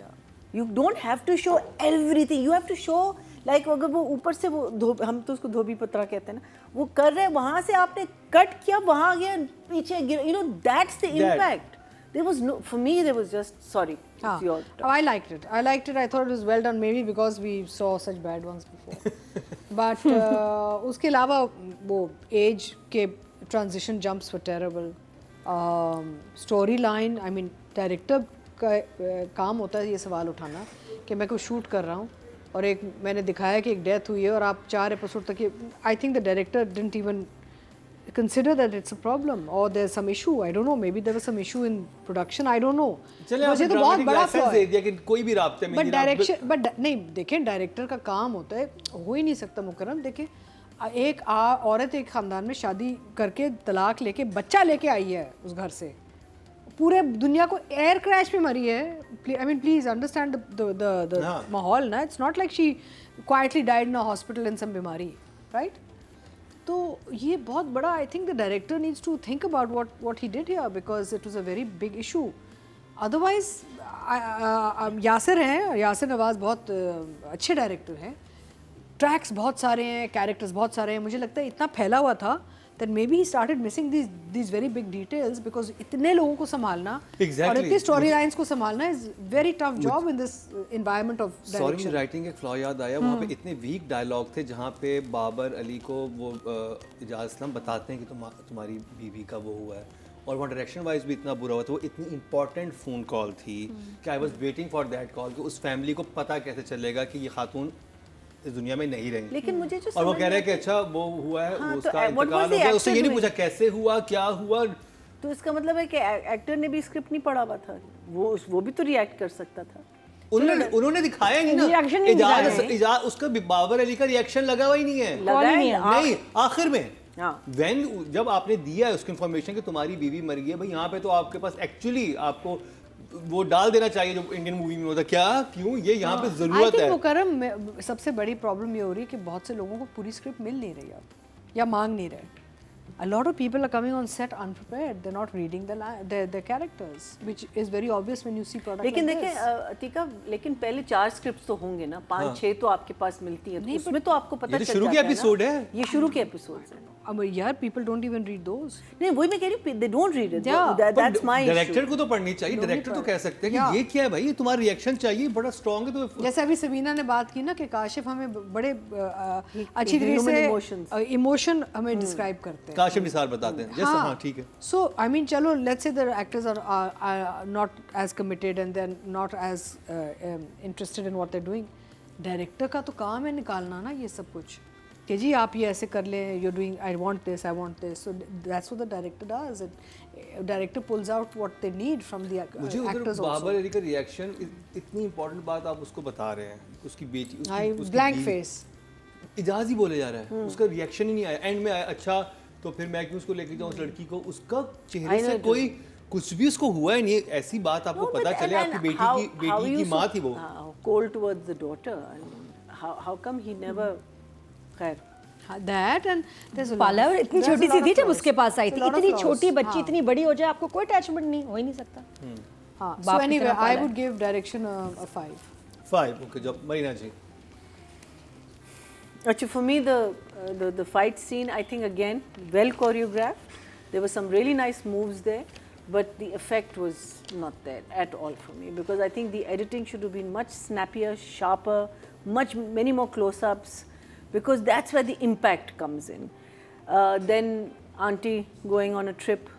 You don't have to show everything. You have to show like अगर वो ऊपर से वो हम तो उसको धोबी पत्रा कहते हैं ना, वो कर रहे हैं, वहाँ से आपने कट किया, वहाँ गया, पीछे गिर, you know, that's the impact. There was no, for me there was just, sorry, it's your turn. I liked it. I thought it was well done, maybe because we saw such bad ones before. But उसके अलावा वो age के transition jumps were terrible. Storyline, I mean, director का काम होता है ये सवाल उठाना कि मैं कोई शूट कर रहा हूँ और एक मैंने दिखाया कि एक डेथ हुई है और आप 4 एपिसोड तक ये, आई think the director didn't even consider that it's a problem or there's some issue. I don't know, maybe there was some issue in production, I don't know. मुझे तो बहुत बड़ा flaw है कि कोई भी राब्ते में but direction, but नहीं देखें, डायरेक्टर का काम होता है, हो ही नहीं सकता मुकर्रम। देखें एक औरत एक ख़ानदान में शादी करके तलाक लेके बच्चा लेके आई है उस घर से, पूरे दुनिया को एयर क्रैश में मरी है। I mean please understand the माहौल ना, it's not like she quietly died in a hospital in some बीमारी, राइट? तो ये बहुत बड़ा, I think the director needs to think about what he did here because it was a very big issue. Otherwise Yasir हैं, यासिर नवाज बहुत अच्छे director हैं, tracks बहुत सारे हैं, कैरेक्टर्स बहुत सारे हैं। मुझे लगता है इतना फैला हुआ था that maybe he started missing these very big details because इतने लोगों को संभालना और इतनी स्टोरी लाइंस को संभालना is very tough job in this environment of direction. Sorry, मुझे राइटिंग एक फ्लॉ याद आया, वहाँ पे इतने वीक डायलॉग थे जहाँ पे बाबर अली को वो इजाज़ इस्लाम बताते हैं कि तुम्हारी बीवी का वो हुआ है, और वहाँ डायरेक्शन वाइज भी इतना बुरा हुआ था। वो इतनी इंपॉर्टेंट फ़ोन कॉल थी कि I was waiting for that call कि उस फैमिली को पता कैसे चलेगा कि ये खातून इस दुनिया में नहीं रहेंगी। लेकिन मुझे जो और वो कह रहे हैं कि अच्छा वो हुआ है, उसका इंतकाल हो गया, उससे ये नहीं पूछा कैसे हुआ, क्या हुआ। तो इसका मतलब है कि एक्टर ने भी स्क्रिप्ट नहीं पढ़ा हुआ था, वो भी तो रिएक्ट कर सकता था। उन्होंने दिखाया नहीं ना, इजाज़ उसका बाबर अली का रिएक्शन लगा हुआ ही नहीं है, नहीं आखिर में व्हेन जब आपने दिया है उसकी इन्फॉर्मेशन कि तुम्हारी बीवी मर गई है, भाई यहाँ पे तो आपके पास एक्चुअली आपको वो डाल देना चाहिए जो इंडियन मूवी में होता। क्या क्यों ये यहाँ पे जरूरत है? मुकर्रम सबसे बड़ी प्रॉब्लम ये हो रही है कि बहुत से लोगों को पूरी स्क्रिप्ट मिल नहीं रही अब, या मांग नहीं रहे। A lot of people are coming on set unprepared. They're not reading the characters, which is very obvious when you see product like this. लेकिन देखें अतीका, लेकिन पहले 4 स्क्रिप्ट्स तो होंगे ना, 5-6 तो आपके पास मिलती है, तो उसमें तो आपको पता चल जाता है। शुरू के एपिसोड है, ये शुरू के एपिसोड्स हैं। अब यार people don't even read those. नहीं, वही मैं कह रही हूँ, they don't read it. That's my issue. Director को तो पढ़नी चाहिए, डायरेक्टर तो कह सकते हैं कि ये क्या है भाई, तुम्हारा रिएक्शन चाहिए, बड़ा स्ट्रांग है। तो जैसे अभी सबीना ने बात की ना कि काशिफ हमें बड़े अच्छी तरीके से इमोशन हमें डिस्क्राइब करते हैं, काशिफ निसार बताते हैं। हाँ, ठीक है। So I mean चलो let's say the actors are not as committed and they're not as interested in what they're doing. Director का तो काम है निकालना ना ये सब कुछ। कि जी आप ये ऐसे कर लें, you're doing, I want this, so that's what the director does. Director pulls out what they need from the मुझे actors उधर बाबर also. अली का रिएक्शन, इतनी इंपॉर्टेंट बात आप उसको बता रहे हैं, उसकी बेटी, उसकी Blank बीवी। face. इजाज ही बोले जा रहा है, उसका रिएक्शन ही नहीं आया। एंड में आया अच्छा तो फिर मैं क्यों उसको लेके जाऊँ उस लड़की को, उसका चेहरे से कोई कुछ भी उसको हुआ ही नहीं। ऐसी बात आपको पता चले आपकी बेटी की माँ थी वो। Cold towards the daughter. How come he never? खैर That and there's a lot पाला of- और इतनी there's a छोटी lot सी of थी जब flaws. उसके पास आई It's a थी, lot of इतनी flaws. छोटी बच्ची हाँ. इतनी बड़ी हो जाए आपको कोई अटैचमेंट नहीं हो ही नहीं सकता। हाँ. So बाप की anyway, तरह I पाला है। would give direction a 5. 5 okay. जब मरीना जी Actually, for me, the fight scene, I think again well choreographed. There were some really nice moves there, but the effect was not there at all for me, because I think the editing should have been much snappier, sharper, many more close-ups, because that's where the impact comes in. Then auntie going on a trip,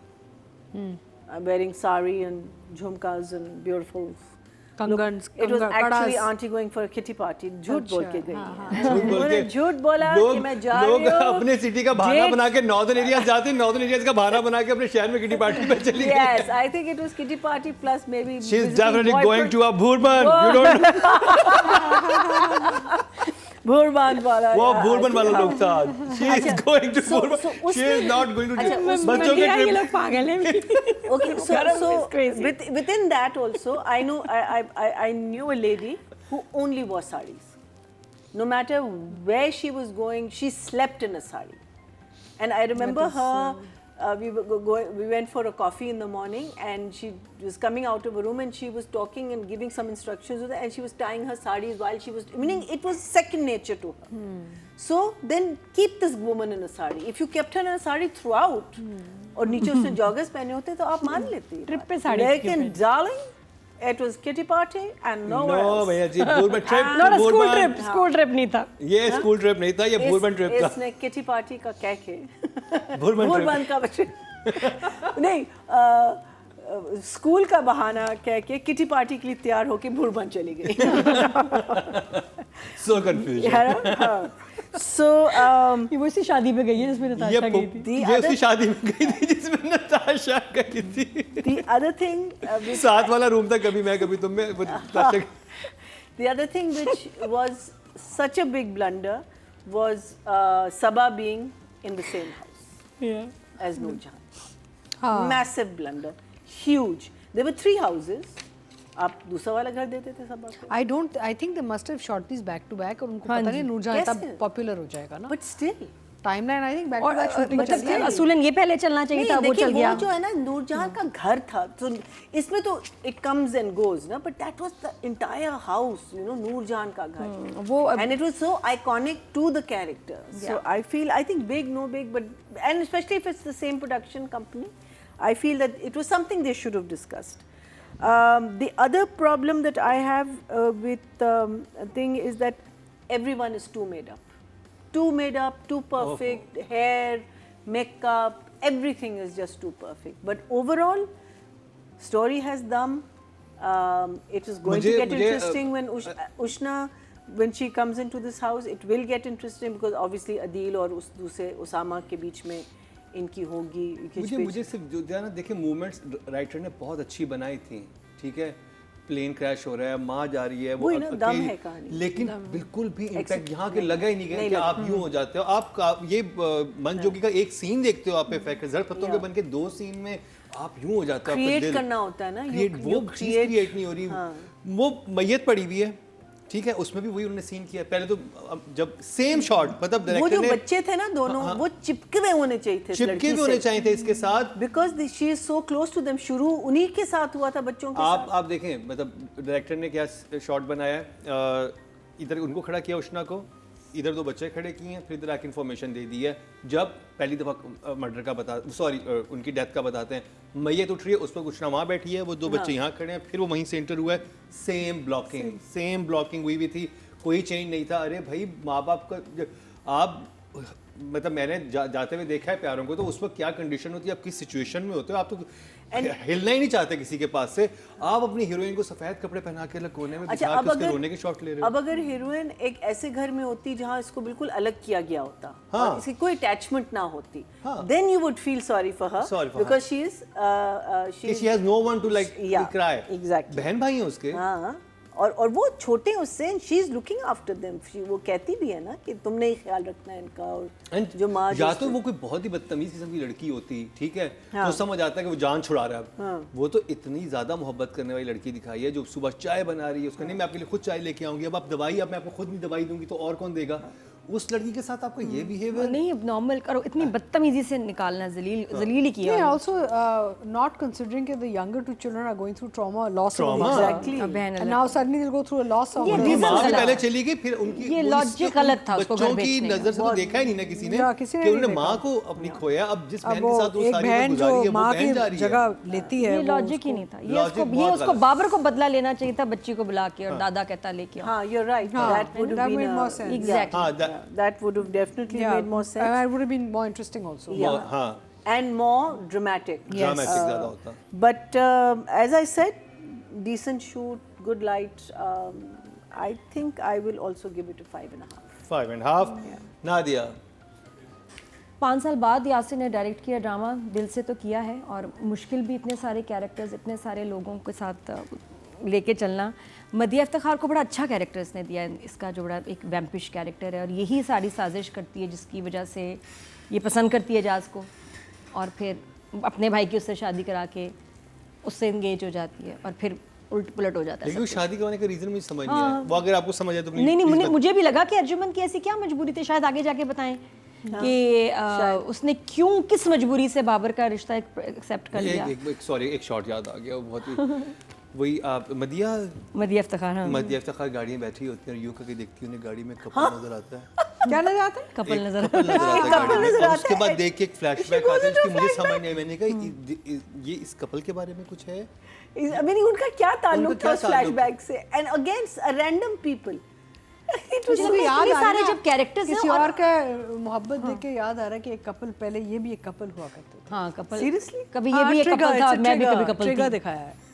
wearing sari and jhumkas and beautiful. Kangans, It was actually kadas. auntie going for a kitty party. झूठ बोल के गई है। झूठ बोल उन्होंने के झूठ बोला कि मैं जा लोग रही हूँ। अपने सिटी का बहाना Dates- बना के नॉर्दर्न एरियाज जाते हैं, नॉर्दर्न एरियाज का बहाना बना के अपने शहर में किटी पार्टी पे चली गई। Yes, I think it was kitty party plus maybe. She's visiting definitely going boyfriend. to a Bhurban. You don't भूरबान वाला। वो yeah, भूरबन वाला हाँ। लोग था। She is going to so Bhurban. She उसमें- is not going to अच्छा, बच्चों के ये ट्रिप। लोग पागल हैं। Okay, Garam so is crazy. within that also, I know I knew a lady who only wore saris. No matter where she was going, she slept in a sari. And I remember her. We went for a coffee in the morning, and she was coming out of a room, and she was talking and giving some instructions with her, and she was tying her saris while she was. Meaning, it was second nature to her. So then keep this woman in a sari. If you kept her in a sari throughout, और नीचे उसने joggers पहने होते तो आप मान लेती। Trip पे साड़ी क्यों लेकिन पहनी? darling, it was kitty party and nowhere No else. भैया जी, Bhurban trip. Not a school trip, school trip नहीं था। ये स्कूल ट्रिप नहीं था, ये भूरबन ट्रिप था। इसने किटी पार्टी का कह के भूरबन ट्रिप। भूरबन का बच्चे नहीं स्कूल का बहाना कह के किटी पार्टी के लिए तैयार होके भूरबन चली गई। So confusing। So ये वो इसी शादी पे गई है जिसमें नताशा गई थी। ये उसकी शादी में गई थी जिसमें नताशा गई थी। the other thing साथ वाला रूम था, कभी मैं कभी तुम में। the other thing which was such a big blunder was Sabah being in the same house as Noorjahan. Massive blunder, huge. There were 3 houses. आप दूसरा वाला घर देते थे सबा को। I think they must have shot these back to back, और उनको हाँ पता जी। नहीं नूरजहां कैसे? इतना पॉपुलर हो जाएगा ना। But still. Timeline I think back to और बैक शूटिंग मतलब चल रही है। असूलन ये पहले चलना चाहिए था, वो देखिए, चल गया। वो जो है ना नूरजहां का घर था, तो इसमें तो इट कम्स एंड गोज ना, but that was the entire house, you know, Noorjahan का घर। वो and it was so iconic to the character. So I feel, I think big no big, but and specially if it's the same production company, I feel that it was something they should have discussed. The other problem that I have with thing is that everyone is too made up. Too made up, too perfect, hair, makeup, everything is just too perfect. But overall, story has dum. It is going to get interesting when Ushna, when she comes into this house, it will get interesting because obviously Adil और उस दूसरे उसामा के बीच में इनकी होगी। मुझे सिर्फ जो ध्यान देखिए, मूवमेंट्स राइटर ने बहुत अच्छी बनाई थी, ठीक है। प्लेन क्रैश हो रहा है, माँ जा रही है, वो वही ना, दम है कहानी। लेकिन बिल्कुल भी इम्पैक्ट यहाँ के नहीं, लगा ही नहीं गया कि आप यूं हो जाते हो। आप ये मन जोगी का एक सीन देखते हो, आप इफेक्ट जड़ पत्तों के बन के 2 सीन में आप यूं हो जाते हो। क्रिएट करना होता है ना, वो चीज क्रिएट नहीं हो रही। वो मैयत पड़ी हुई है, ठीक है, उसमें भी वही उन्होंने सीन किया। पहले तो जब सेम शॉट, मतलब वो डायरेक्टर जो ने बच्चे थे ना दोनों, वो चिपके हुए होने चाहिए थे, चिपके भी होने चाहिए थे इसके साथ, because she is so close to them. शुरू उन्हीं के साथ हुआ था, बच्चों के साथ। आप देखें, मतलब डायरेक्टर ने क्या शॉट बनाया है, इधर उनको खड़ा किया उष्णा को, इधर 2 बच्चे खड़े किए हैं, फिर इधर आके इन्फॉर्मेशन दे दी है। जब पहली दफ़ा मर्डर का उनकी डेथ का बताते हैं, मैयत उठ रही है, उस पर उष्णा वहाँ बैठी है, वो 2 बच्चे यहाँ खड़े हैं, फिर वो वहीं से एंटर हुआ है। सेम ब्लॉकिंग हुई भी थी, कोई चेंज नहीं था। अरे भाई, माँ बाप का आप मतलब मैंने जाते हुए देखा है प्यारों को, तो उस वक्त क्या कंडीशन होती है, आप किस सिचुएशन में होते हो, आप तो हिलना ही नहीं चाहते किसी के पास से, आप अपनी हीरोइन को सफेद कपड़े पहना के अलग कोने में बिठा के उसके रोने के शॉट ले रहे हो। अब अगर हीरोइन एक ऐसे घर में होती जहाँ इसको बिल्कुल अलग किया गया होता, हाँ। और इसकी कोई अटैचमेंट ना होती, हाँ। then you would feel sorry for her because she has no one to like cry. Exactly. बहन भाई हैं उसके। हाँ, और वो छोटे उससे, she is looking after them, वो कहती भी है ना कि तुमने ही ख्याल रखना है इनका। और जो माँ या तो वो कोई बहुत ही बदतमीज किस्म की लड़की होती, ठीक है, तो समझ आता है कि वो जान छुड़ा रहा है, वो तो इतनी ज्यादा मोहब्बत करने वाली लड़की दिखाई है जो सुबह चाय बना रही है, उसका नहीं मैं आपके लिए खुद चाय लेके आऊंगी, अब आप दवाई, अब मैं आपको खुद नहीं दवाई दूंगी तो और कौन देगा। उस लड़की के साथ आपको ये बिहेवियर नहीं नॉर्मल करो, इतनी बदतमीजी से निकालना जलील ही किया। also not considering that the younger two children are going through trauma, loss of Trauma. mother. Exactly. And now suddenly they'll go through a loss of ये mother. उनकी reason माँ भी गलत पहले है। चली गई, फिर उनकी ये वो logic इसके गलत था उसको घर बच्चों की भेजने का। नजर से तो देखा ही नहीं ना किसी ने या किसी ने कि नहीं उन्होंने देखा। माँ को अपनी खोया, अब जिस बहन अब के वो साथ वो एक सारी बहन उम्र जो गुजारी है, वो माँ बहन की जा रही है। जगह लेती है, ये वो लॉजिक ही नहीं था, ये Logic उसको बहुत उसको गलत। बाबर को बदला लेना चाहिए था बच्ची को बुला के और दादा कहता लेके आओ। हाँ, you're right. हाँ, That would have that been made more sense. Exactly. हाँ, yeah, that would have definitely Yeah, made more sense. and it would have been more interesting also. Yeah. हाँ, And more dramatic. ड्रामेटिक ज्यादा होता। But as I said, decent shoot, good light. I think I will also give it a 5.5. 5.5। Nadia 5 साल बाद यासिर ने direct किया drama, दिल से तो किया है, और मुश्किल भी इतने सारे कैरेक्टर्स, इतने सारे लोगों के साथ लेके चलना। मदिया इफ्तिखार को बड़ा अच्छा कैरेक्टर इसने दिया है, इसका जो बड़ा एक वैम्पिश कैरेक्टर है, और यही सारी साजिश करती है जिसकी वजह से ये पसंद करती है जाज को, और फिर अपने भाई की उससे शादी करा के उससे एंगेज हो जाती है, और फिर उल्ट पुलट हो जाता है। लेकिन वो शादी करवाने का रीजन मुझे समझ नहीं आया, वो अगर आपको समझ आए तो नहीं नहीं, मुझे भी लगा कि अर्जुमन की ऐसी क्या मजबूरी थी, शायद आगे जाके बताएं कि उसने क्यों, किस मजबूरी से बाबर का रिश्ता एक्सेप्ट कर लिया। सॉरी एक शॉट याद आ गया, वो बहुत ही वही आप मदिया इफ्तिखार, हाँ, मदिया इफ्तिखार गाड़ी में बैठी होती है और यूं करके देखती है, उन्हें गाड़ी में कपल नजर आता है, क्या नजर आता है? कपल नजर कपल नजर आता है गाड़ी में, और उसके बाद देख के एक फ्लैशबैक आता है जिसकी मुझे समझ नहीं आई, मैंने कहा ये इस कपल के बारे में कुछ है। I mean, उनका क्या ताल्लुक उनका था क्या उस ताल्लुक? फ्लैशबैक से? And against a random people. It was मुझे भी याद इतने आ सारे रहा है जब characters हैं, किसी और- और का मोहब्बत देख के याद आ रहा है कि एक कपल, पहले ये भी एक कपल हुआ करते थे। हाँ कपल, Seriously? कभी ये भी एक कपल था, मैं भी कभी कपल ट्रिगर थी, दिखाया है।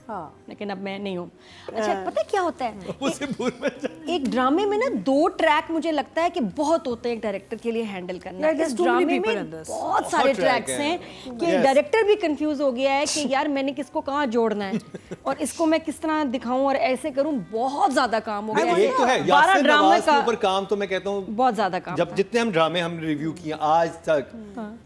हाँ, लेकिन अब मैं नहीं हूँ। अच्छा पता है क्या होता है, उसे भूल में जा- एक ड्रामे में ना 2 ट्रैक मुझे लगता है कि बहुत होते हैं एक डायरेक्टर के लिए हैंडल करना। Yeah, there's इस too many ड्रामे people में in this. बहुत सारे track ट्रैक्स हैं। हैं कि Yes. डायरेक्टर भी कंफ्यूज हो गया है कि यार मैंने किसको कहाँ जोड़ना है और इसको मैं किस तरह दिखाऊं और ऐसे करूं। बहुत ज्यादा काम हो गया एक तो है 12 यासिर ड्रामे नवाज के का, ऊपर काम, तो मैं कहता हूँ बहुत ज्यादा काम जब जितने हम ड्रामे हम रिव्यू किए आज तक,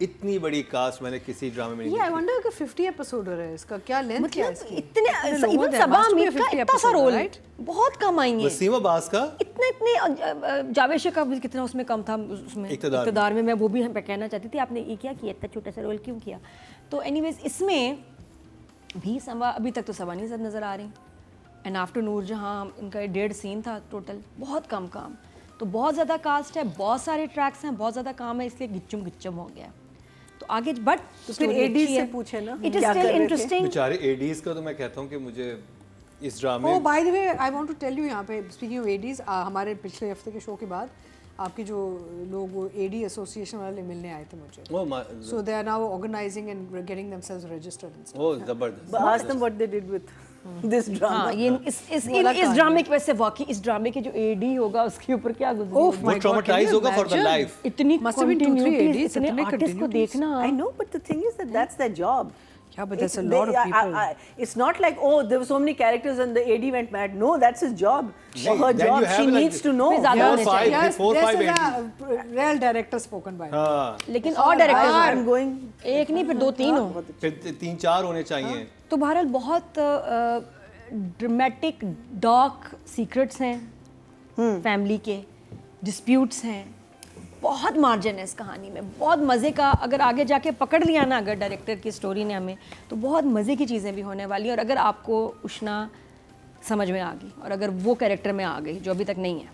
इतनी बड़ी कास्ट मैंने किसी ड्रामे में नहीं ये आई वंडर कि 50 एपिसोड हो रहा है इसका, क्या लेंथ क्या है मतलब इसकी? इतने लोगों इवन ने सबा must be अमीर का 50 इतना सा episode, रोल right? बहुत कम आई है, वसीम अब्बास का इतने जावेद शेख का भी कितना उसमें कम था, उसमें इक़्तिदार इक़्तिदार में मैं वो भी कहना चाहती थी आपने ये क्या किया, इतना छोटा सा रोल क्यों किया। तो एनीवेज इसमें भी सबा, अभी तक तो सबा नहीं सब नज़र आ रही, एंड आफ्टर नूरजहां इनका 1.5 सीन था टोटल, बहुत कम काम, तो बहुत ज़्यादा कास्ट है, बहुत सारे ट्रैक्स हैं, बहुत ज़्यादा काम है, इसलिए गिच्चुम हो गया। तो आगे बट तो फिर AD से पूछे ना, इट इज क्या स्टिल कर रहे थे? इंटरेस्टिंग। बेचारे एडीज का तो मैं कहता हूँ कि मुझे इस ड्रामे Oh, by the way, I want to tell you यहाँ पे speaking of ADs, हमारे पिछले हफ्ते के शो के बाद आपके जो लोग AD एसोसिएशन वाले मिलने आए थे मुझे, so they are now organizing and getting themselves registered and stuff. वो जबरदस्त। But ask them what they did with this drama. हाँ ये इस ड्रामे की वजह से वाकई इस ड्रामे के जो एडी होगा उसके ऊपर क्या गुजरी Oh होगी। my वो ट्रॉमेटाइज होगा फॉर द लाइफ। इतनी Must have been 2-3 continuities, ADs, इतने इतने आर्टिस्ट को continuities. देखना। I know, but the thing is that that's their job. Yeah, but there's a lot of people. It's not like, oh, there were so many characters and the AD went mad. No, that's his job. Or her then job. you have She like needs to know. फिर ज़्यादा होने चाहिए। Yes, 4-5 this is a real director spoken by. हाँ, लेकिन और directors I'm going. एक नहीं फिर 2-3 हो। फिर 3-4 होने चाहिए। तो बहरहाल बहुत ड्रामेटिक डार्क सीक्रेट्स हैं फैमिली के, डिस्प्यूट्स हैं, बहुत मार्जिन है इस कहानी में, बहुत मज़े का। अगर आगे जाके पकड़ लिया ना अगर डायरेक्टर की स्टोरी ने हमें, तो बहुत मज़े की चीज़ें भी होने वाली हैं। और अगर आपको उष्णा समझ में आ गई और अगर वो कैरेक्टर में आ गई जो अभी तक नहीं है,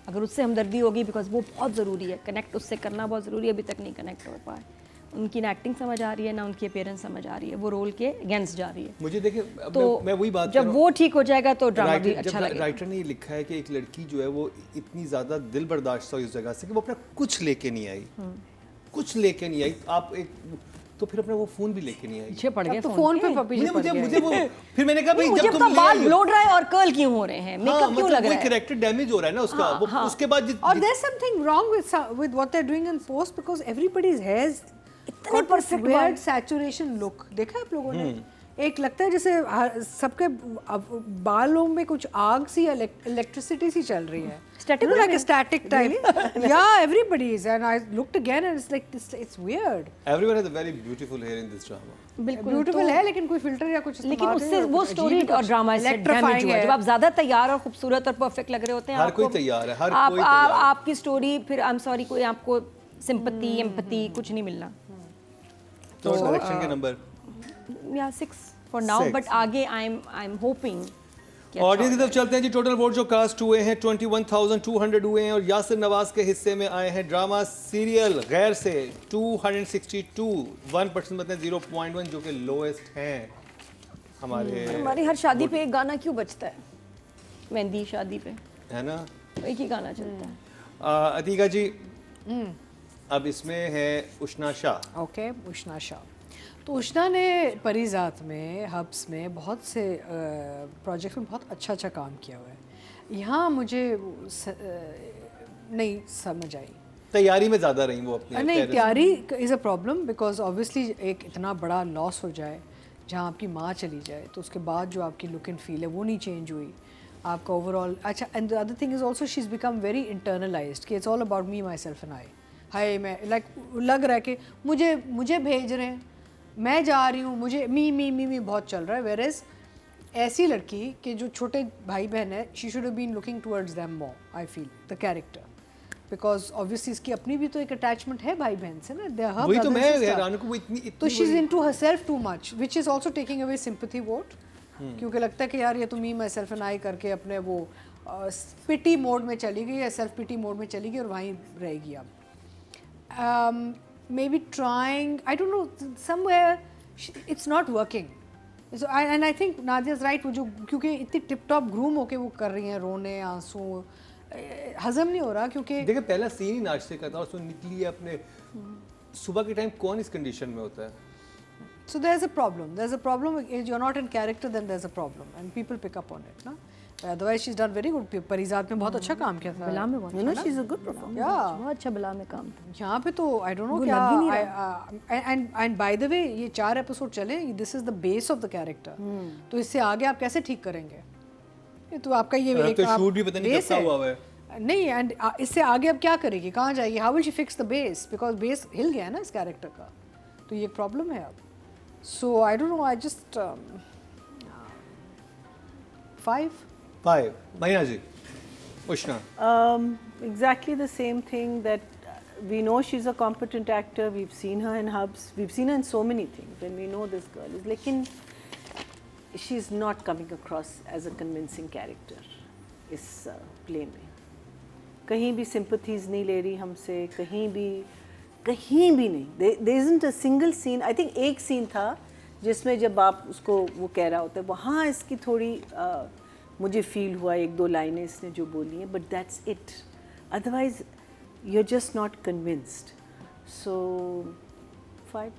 अगर उससे हमदर्दी होगी, बिकॉज वो बहुत ज़रूरी है, कनेक्ट उससे करना बहुत ज़रूरी है, अभी तक नहीं कनेक्ट हो पाए, उनकी एक्टिंग समझ आ रही है ना उनकी अपीयरेंस समझ आ रही है, वो रोल के अगेंस्ट जा रही है। मुझे देखिए, तो मैं वही बात जब वो ठीक हो जाएगा तो ड्रामा भी अच्छा जब लगेगा। राइटर ने ये लिखा है कि एक लड़की जो है वो इतनी ज़्यादा दिल बर्दाश्त हुई उस जगह से कि वो अपना कुछ लेके नहीं आई, कुछ लेके नहीं आई। आप एक तो फिर अपना वो फोन भी लेके नहीं आई। पीछे पड़ गए तो फोन पे पपी मुझे वो फिर मैंने कहा भाई मुझे जब तो तुम ले बाल आई ब्लो ड्राई और कर्ल क्यों हो रहे हैं, मेकअप क्यों लग रहा है? कैरेक्टर डैमेज हो रहा है ना उसका, वो उसके बाद और there's something wrong with what they're doing in post because everybody's hairs इतने perfect weird saturation look देखा है आप लोगों ने? एक लगता है जैसे सबके बालों में कुछ आग सी इलेक्ट्रिसिटी सी चल रही है, Static you know, like a static type. Yeah, everybody's and I looked again and it's like it's weird. everyone has a very beautiful hair in this drama. बिल्कुल Beautiful है लेकिन कोई फिल्टर या कुछ लेकिन इस्तेमाल उससे नहीं, वो कुछ स्टोरी अजीब ही और कुछ ड्रामा से डैमेज electrifying हुआ है। है। जब आप ज्यादा तैयार और खूबसूरत और परफेक्ट लग रहे होते हैं, हर कोई आपको- तैयार है, हर आप, कोई तैयार है। आपकी स्टोरी फिर आई एम सॉरी कोई आपको सिंपैथी एम्पैथी कुछ नहीं मिलना। तो डायरेक्शन के नंबर या 6 फॉर नाउ, 6 बट आगे आई एम होपिंग। ऑडियंस की तरफ चलते हैं जी। टोटल वोट जो कास्ट हुए हैं 21,200 हुए हैं और यासिर नवाज के हिस्से में आए हैं ड्रामा सीरियल गैर से 262, 1% मतलब 0.1 जो कि लोएस्ट हैं हमारे, हमारी हर शादी पे एक गाना क्यों बजता है? मेहंदी शादी पे है ना। एक ही गाना चलता है। अतीका जी, अब इसमें है उष्णा शाह। ओके, उष्णा शाह। तो उष्णा ने परिजात में, हब्स में बहुत से प्रोजेक्ट में बहुत अच्छा काम किया हुआ है। यहाँ मुझे नहीं समझ आई, तैयारी में ज़्यादा रही वो अपनी नहीं तैयारी is a problem because obviously एक इतना बड़ा लॉस हो जाए जहाँ आपकी माँ चली जाए तो उसके बाद जो आपकी लुक एंड फील है वो नहीं चेंज हुई आपका ओवरऑल। अच्छा, and the other thing is also she is become very internalized कि it's all about me my self and I. हाय मैं लाइक लग रहा है कि मुझे भेज रहे हैं, मैं जा रही हूँ, मुझे मी बहुत चल रहा है। वेयर इज़ ऐसी लड़की के जो छोटे भाई बहन है, she should have been looking towards them more, I feel the character, because obviously इसकी अपनी भी तो एक अटैचमेंट है भाई बहन से ना, दे आर हर वही तो ब्रदर मैं एंड हैरान हूं कि वो सिस्टर। इतनी तो she is into herself too much which is also taking away sympathy vote, क्योंकि लगता है कि यार ये तो मी माई सेल्फ एंड आई करके अपने वो पिटी मोड में चली गई या सेल्फ पिटी मोड में चली गई और वहीं रहेगी अब। May be trying, I don't no, somewhere it's not working. And I think Nadia is right, वो जो क्योंकि इतनी टिप टॉप ग्रूम होके वो कर रही हैं, रोने आंसू हजम नहीं हो रहा, क्योंकि देखिए पहला सीन ही नाश्ते का था और उसमें निकली है अपने सुबह के टाइम, कौन इस कंडीशन में होता है? so there's a problem if you're not in character, then there's a problem and people pick up on it na, otherwise she's done very good। परिजात में बहुत अच्छा काम किया था, बिला में बहुत You know, she's a good performer. yeah, बहुत अच्छा बिला में काम था। यहाँ पे तो आई डोंट नो वो क्या, लग ही नहीं एंड बाय द वे ये 4 एपिसोड चले, this is the base of the character, तो इससे आगे आप कैसे ठीक करेंगे? ये तो आपका ये अब एक तो शूट भी पता नहीं base कब है। का हुआ है। नहीं, एंड इससे आगे अब क्या करेगी, कहाँ जाएगी? How will she fix the base, because base हिल गया है ना इस कैरेक्टर का, तो ये प्रॉब्लम है अब। So I don't know, I just 5 महीना जी, उष्णा Exactly the same thing that we know she's a competent actor. We've seen her in Hubs. We've seen her in so many things, and we know this girl is. लेकिन she's not coming across as a convincing character इस play में। कहीं भी sympathies नहीं ले रही हमसे, कहीं भी नहीं। There isn't a single scene. I think एक scene था जिसमें जब आप उसको वो कह रहा होता है, वहाँ इसकी थोड़ी मुझे फील हुआ, 1-2 लाइनें इसने जो बोली हैं, but that's it. Otherwise you are just not convinced. So 5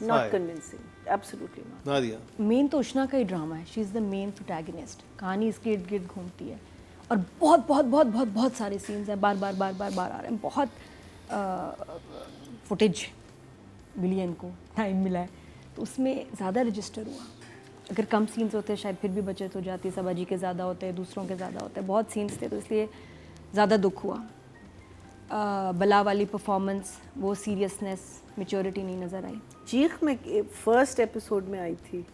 not 5 convincing, absolutely not. Nadia मेन तो उष्णा का ही ड्रामा है, she is the main protagonist, कहानी इसके इर्द गिर्द घूमती है और बहुत सारे सीन्स हैं, बार बार आ रहे हैं, बहुत फुटेज मिली है इनको, टाइम मिला है, तो उसमें ज़्यादा रजिस्टर हुआ। अगर कम सीन्स होते शायद फिर भी बचत हो जाती, सबाजी के ज़्यादा होते हैं, दूसरों के ज़्यादा होते हैं, बहुत सीन्स थे तो इसलिए ज़्यादा दुख हुआ। बला वाली परफॉर्मेंस, वो सीरियसनेस, मैच्योरिटी नहीं नज़र आई। चीख में फर्स्ट एपिसोड में आई थी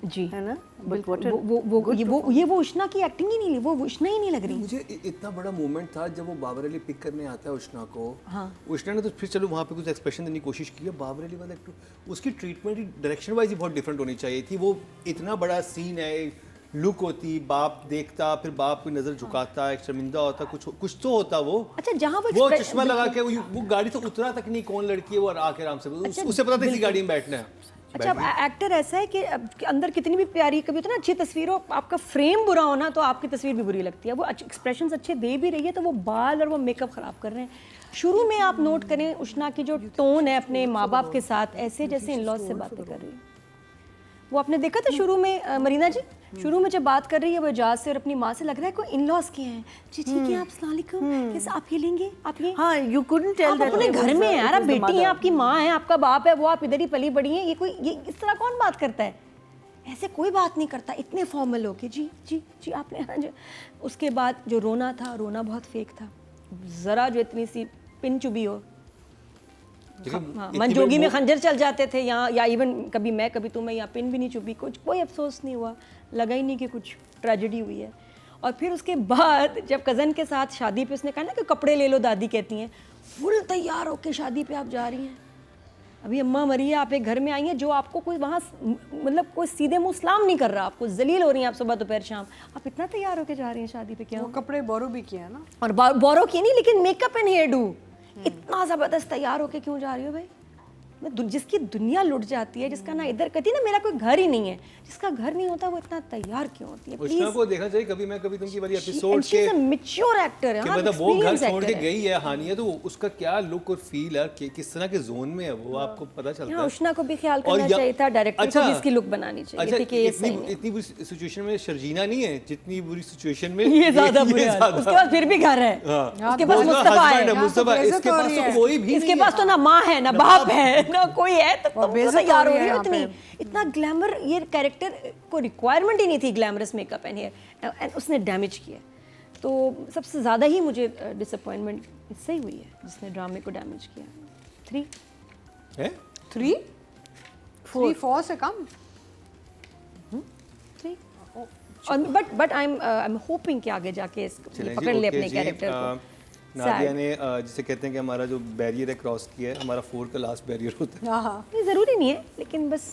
जी, है ना, बट बिल्कुल। व्हाट वो उष्णा की एक्टिंग ही नहीं ली, वो उष्णा ही नहीं लग रही। मुझे इतना बड़ा मोमेंट था जब वो बाबर अली पिक करने आता है उष्णा को। हाँ। उष्णा ने तो फिर चलो वहाँ पे कुछ एक्सप्रेशन देने की कोशिश की है, बाबर अली वाला उसकी ट्रीटमेंट डायरेक्शन वाइज ही बहुत डिफरेंट होनी चाहिए थी। वो इतना बड़ा सीन है, लुक होती, बाप देखता, फिर बाप की नजर झुकाता, एक शर्मिंदा होता, कुछ तो होता वो। अच्छा, जहाँ वो चश्मा लगा के वो गाड़ी से उतरा तक नहीं, कौन लड़की है वो, आके आराम से उसे पता था इसी गाड़ी में बैठना है। अच्छा, अब एक्टर ऐसा है कि अंदर कितनी भी प्यारी, कभी तो ना अच्छी तस्वीर हो, आपका फ्रेम बुरा हो ना तो आपकी तस्वीर भी बुरी लगती है। वो एक्सप्रेशंस अच्छे दे भी रही है तो वो बाल और वो मेकअप खराब कर रहे हैं। शुरू में आप नोट करें उष्णा की जो टोन है अपने माँ बाप के साथ, ऐसे जैसे इन लॉज से बातें कर रही है। वो आपने देखा था शुरू में मरीना जी, शुरू में जब बात कर रही है वो एजाज से और अपनी माँ से, लग रहा है कोई इन लॉज के हैं। जी ठीक है, आप अस्सलाम वालेकुम, कैसे आप ये लेंगे, आप ये, हाँ, you couldn't tell आप that अपने it घर was में the- हैं it यार, आप was the बेटी हैं, mother. आपकी माँ है, आपका बाप है, वो आप इधर ही पली बड़ी हैं। ये इस तरह कौन बात करता है? ऐसे कोई बात नहीं करता इतने फॉर्मल हो के जी जी जी आपने, हाँ जी। उसके बाद जो रोना था, रोना बहुत फेक था, ज़रा जो इतनी सी पिन चुभी हो, हाँ, मनजोगी में खंजर चल जाते थे यहाँ, या इवन कभी मैं कभी तुम्हें यहाँ पिन भी नहीं चुभी, कुछ कोई अफसोस नहीं हुआ, लगा ही नहीं कि कुछ ट्रेजेडी हुई है। और फिर उसके बाद जब कज़न के साथ शादी पे उसने कहा ना कि कपड़े ले लो, दादी कहती हैं, फुल तैयार होके शादी पे आप जा रही हैं। अभी अम्मा मरी है, आप एक घर में आई हैं जो आपको कोई वहाँ मतलब कोई सीधे मुँह सलाम नहीं कर रहा, आपको जलील हो रही हैं आप सुबह दोपहर शाम, आप इतना तैयार होके जा रही हैं शादी पे, क्या वो कपड़े बोरो भी किए हैं ना, और बोरो की नहीं, लेकिन मेकअप एंड हेयर डू, इतना ज़बरदस्त तैयार होके क्यों जा रही हो भाई? जिसकी दुनिया लुट जाती है, जिसका ना इधर कहती है ना मेरा कोई घर ही नहीं है, जिसका घर नहीं होता वो इतना तैयार क्यों होती है? उष्णा को देखना चाहिए कभी मैं कभी तुमकी वाली episode she is a mature actor है, मतलब वो घर छोड़ के गई है हानिया, तो उसका क्या लुक और फील है कि किस तरह के जोन में है वो आपको पता चलता है। उष्णा को भी ख्याल करना चाहिए था, डायरेक्टर को भी इसकी लुक बनानी चाहिए थी कि ये सही नहीं। इतनी बुरी सिचुएशन में शर्जीना नहीं है जितनी बुरी सिचुएशन में ये ज्यादा बुरी है। उसके पास फिर भी घर है, उसके पास मुस्तफा है, मुस्तफा, इसके पास तो कोई भी इसके पास तो ना माँ है ना बाप है ना कोई है, तो तुम तो तैयार हो रही हो इतनी, इतना ग्लैमर, ये कैरेक्टर को रिक्वायरमेंट ही नहीं थी glamorous makeup and hair, and उसने डैमेज किया। तो सबसे ज़्यादा ही मुझे डिसअपॉइंटमेंट इससे ही हुई है जिसने ड्रामे को डैमेज किया। 3 है 3 4 से कम 3 और बट आई एम होपिंग कि आगे जाके पकड़ ले अपने कैरेक्टर को। नादिया ने जिसे कहते हैं कि हमारा जो बैरियर है क्रॉस किया है, हमारा 4 का लास्ट बैरियर होता है। हाँ, नहीं ज़रूरी नहीं है, लेकिन बस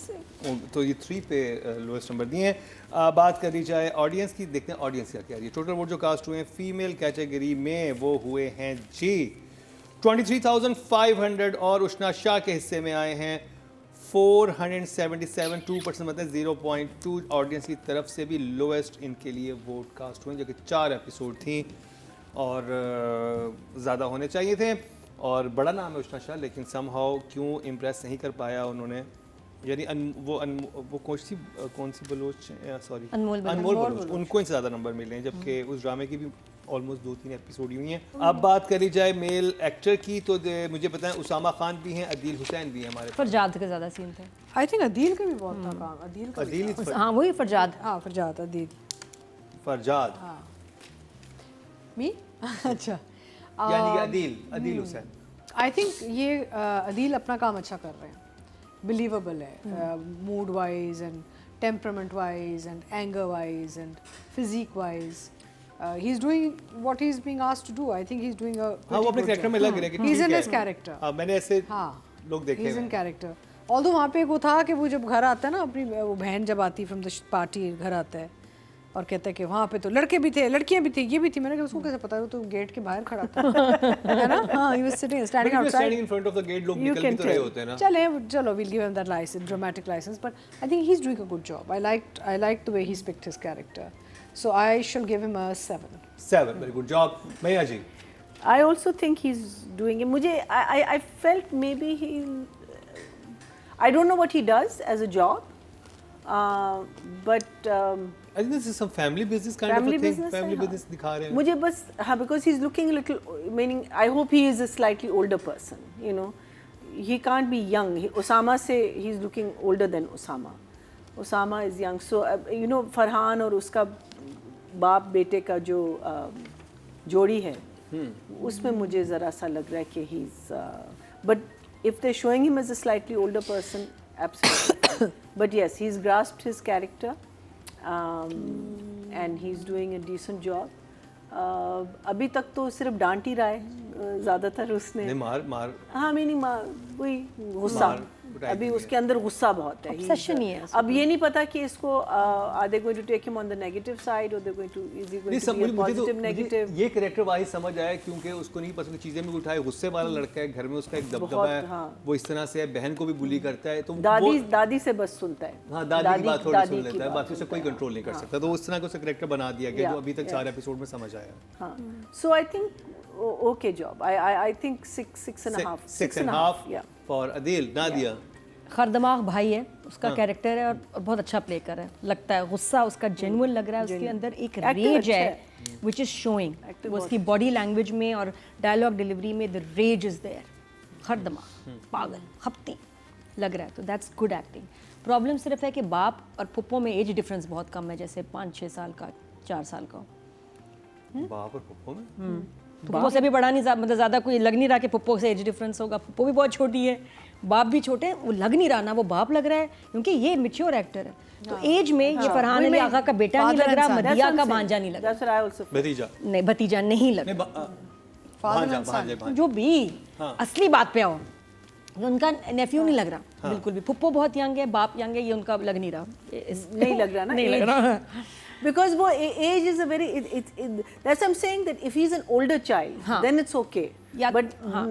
तो ये 3 पे लोएस्ट नंबर दिए हैं। बात करी जाए ऑडियंस की, देखते हैं ऑडियंस क्या कह रही है। टोटल वोट जो कास्ट हुए हैं फीमेल कैटेगरी में वो हुए हैं जी 23,500 और उष्णा शाह के हिस्से में आए हैं 477, 2% मतलब 0.2 ऑडियंस की तरफ से भी लोएस्ट इनके लिए वोट कास्ट हुए, जो कि 4 एपिसोड थी और ज़्यादा होने चाहिए थे। और बड़ा नाम है उष्णा शाह, लेकिन समहाउ क्यों इम्प्रेस नहीं कर पाया उन्होंने, यानी वो कौन सी बलोच, सॉरी अनमोल बलोच, उनको ही ज़्यादा नंबर मिले हैं, जबकि उस ड्रामे की भी ऑलमोस्ट 2-3 एपिसोड हुई हैं। अब बात करी जाए मेल एक्टर की, तो मुझे पता है उसामा खान भी हैं, अदील हुसैन भी हैं हमारे पास। फरजाद का ज़्यादा सीन था। आई थिंक अदील का भी बहुत था काम, अदील का भी अदील हाँ वही फरजाद, हाँ फरजाद अदील फरजाद मी अच्छा यानी कि अदील हुसैन। आई थिंक ये अदील अपना काम अच्छा कर रहे हैं, बिलीवेबल है mood wise and temperament wise and anger wise and physique wise he is doing what he is being asked to do. I think he is doing a हाँ वो अपने कैरेक्टर में लग रहा है कि ही इज ठीक इन है। His character. हाँ मैंने ऐसे हाँ लोग देखे ही इज इन हैं। कैरेक्टर। ऑल्दो वहाँ पे एक वो था कि वो जब घर आता है ना, अपनी वो बहन जब आती फ्रॉम द पार्टी घर आता है और कहता है कि वहाँ पे तो लड़के भी थे, लड़कियाँ भी थी, ये भी थी। मैंने कहा उसको कैसे पता, वो तो गेट के बाहर खड़ा था है ना। हाँ, he was sitting standing outside. Standing in front of the gate, लोग You निकल can भी तो रहे tell. होते हैं ना। चलो we'll give him that license, dramatic license, but I think he's doing a good job. I liked the way he's picked his character, so I shall give him a 7. 7, very good job. मैया जी I also think he's doing it. मुझे I felt maybe he I don't know what he does as a job, but I think this is some family business kind of a family thing. business Family है, business दिखा रहे हैं। मुझे बस हाँ, because he's looking a little, meaning I hope he is a slightly older person, you know, he can't be young. Osama से he's looking older than Osama. Osama is young, so you know Farhan और उसका बाप बेटे का जो जोड़ी है उसमें मुझे ज़रा सा लग रहा है कि he's but if they're showing him as a slightly older person, absolutely. But yes, he's grasped his character. And he's doing a decent job. अभी तक तो सिर्फ डांट ही रहा है ज़्यादातर उसने। नहीं मार हाँ मैंने वही गुस्सा अभी उसके अंदर गुस्सा बहुत है। Obsession ही है अब ये नहीं पता कि इसको are they going to take him on the negative side or they're going to is he going to be a positive negative? ये कैरेक्टर वाइज समझ आया क्योंकि उसको नहीं पसंद चीजें भी उठाए, गुस्से वाला लड़का है, घर में उसका एक दबदबा है, वो इस तरह से है, बहन को भी बुली करता है, तो दादी से बस सुनता है। हाँ, दादी की बात थोड़ी सुन लेता है, बाकी से कोई कंट्रोल नहीं कर सकता, तो उस तरह का उसे कैरेक्टर बना दिया गया जो अभी तक 4 एपिसोड में समझ आया। हाँ, so I think okay job. I think 6.5. 6.5 for Adil. Nadia. खरदमाग भाई है, उसका कैरेक्टर है और बहुत अच्छा प्ले कर रहा है, लगता है गुस्सा उसका जेन्युइन लग रहा है, उसके अंदर एक रेज है विच इज शोइंग, वो उसकी बॉडी लैंग्वेज में और डायलॉग डिलीवरी में द रेज इज देयर। खरदमाग पागल खपती लग रहा है, तो दैट्स गुड एक्टिंग। प्रॉब्लम सिर्फ है कि बाप और पुप्पो में एज डिफरेंस बहुत कम है, जैसे 5-6 साल का, 4 साल का। बाप और पुप्पो में पुप्पो से भी बड़ा नहीं, मतलब ज़्यादा कोई लग नहीं रहा कि पुप्पो से एज डिफरेंस होगा, पुप्पो भी बहुत छोटी है, बाप भी छोटे हैं, वो लग नहीं रहा ना वो बाप लग रहा है क्योंकि ये मैच्योर एक्टर है, तो एज में ये फरहान अली आगा का बेटा नहीं लग रहा, मदिया का भांजा नहीं लग रहा, भतीजा नहीं भतीजा नहीं लग रहा, जो भी असली बात पे आओ, ये उनका नेफ्यू नहीं लग रहा बिल्कुल भी, पुप्पो बहुत यंग है, बाप यंग है, ये उनका लग नहीं रहा, नहीं लग रहा ना, नहीं लग रहा because वो age is a very that's I'm saying that if he's an older child then it's okay, but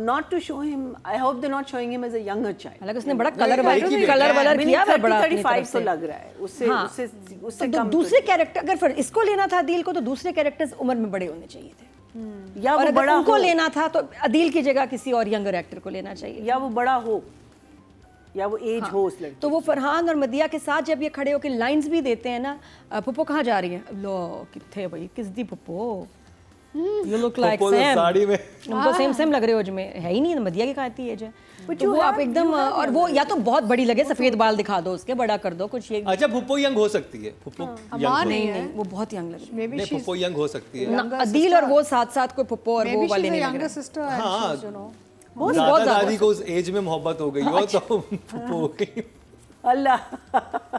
not to show him, I hope they're not showing him as a younger child। हालांकि उसने बड़ा colour वलर किया है, बड़ा 35 तो लग रहा है, उससे कम। दूसरे कैरेक्टर अगर फिर इसको लेना था अदील को, तो दूसरे कैरेक्टर्स उम्र में बड़े होने चाहिए थे, या वो बड़ा उनको लेना था तो अदील की जगह किसी और यंगर एक्टर को लेना चाहिए, या वो बड़ा हो या वो एज हो उस लड़की। तो वो फरहान और मदिया के साथ जब ये खड़े होकर लाइंस भी देते हैं ना, पुप्पो कहाँ जा रही है, लो किथे भाई किस दी पुप्पो, you look like same, sari में उनको सेम सेम लग रहे हो, में है ही नहीं, मदिया की कहती है तो वो आप एकदम, और वो या तो बहुत बड़ी लगे, सफेद बाल दिखा दो उसके, बड़ा कर दो कुछ, ये अच्छा पुप्पो यंग हो सकती है, पुप्पो नहीं वो बहुत यंग लग रही है, पुप्पो यंग हो सकती है, अदील और वो साथ साथ कोई पुप्पो और वो वाले नहीं लग रहे। हाँ बहुत दादी को उस एज में मोहब्बत हो गई हो तो पुप्पो हो गई। अल्लाह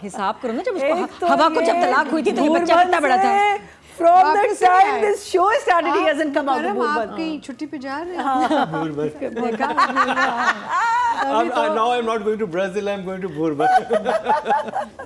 हिसाब करो ना, जब उसको हवा को जब तलाक हुई थी तो ये बच्चा कितना बड़ा था, From the time this show started, he hasn't come out. आप कहीं छुट्टी पे जा रहे हैं? Now I'm not going to Brazil, I'm going to Bourbon।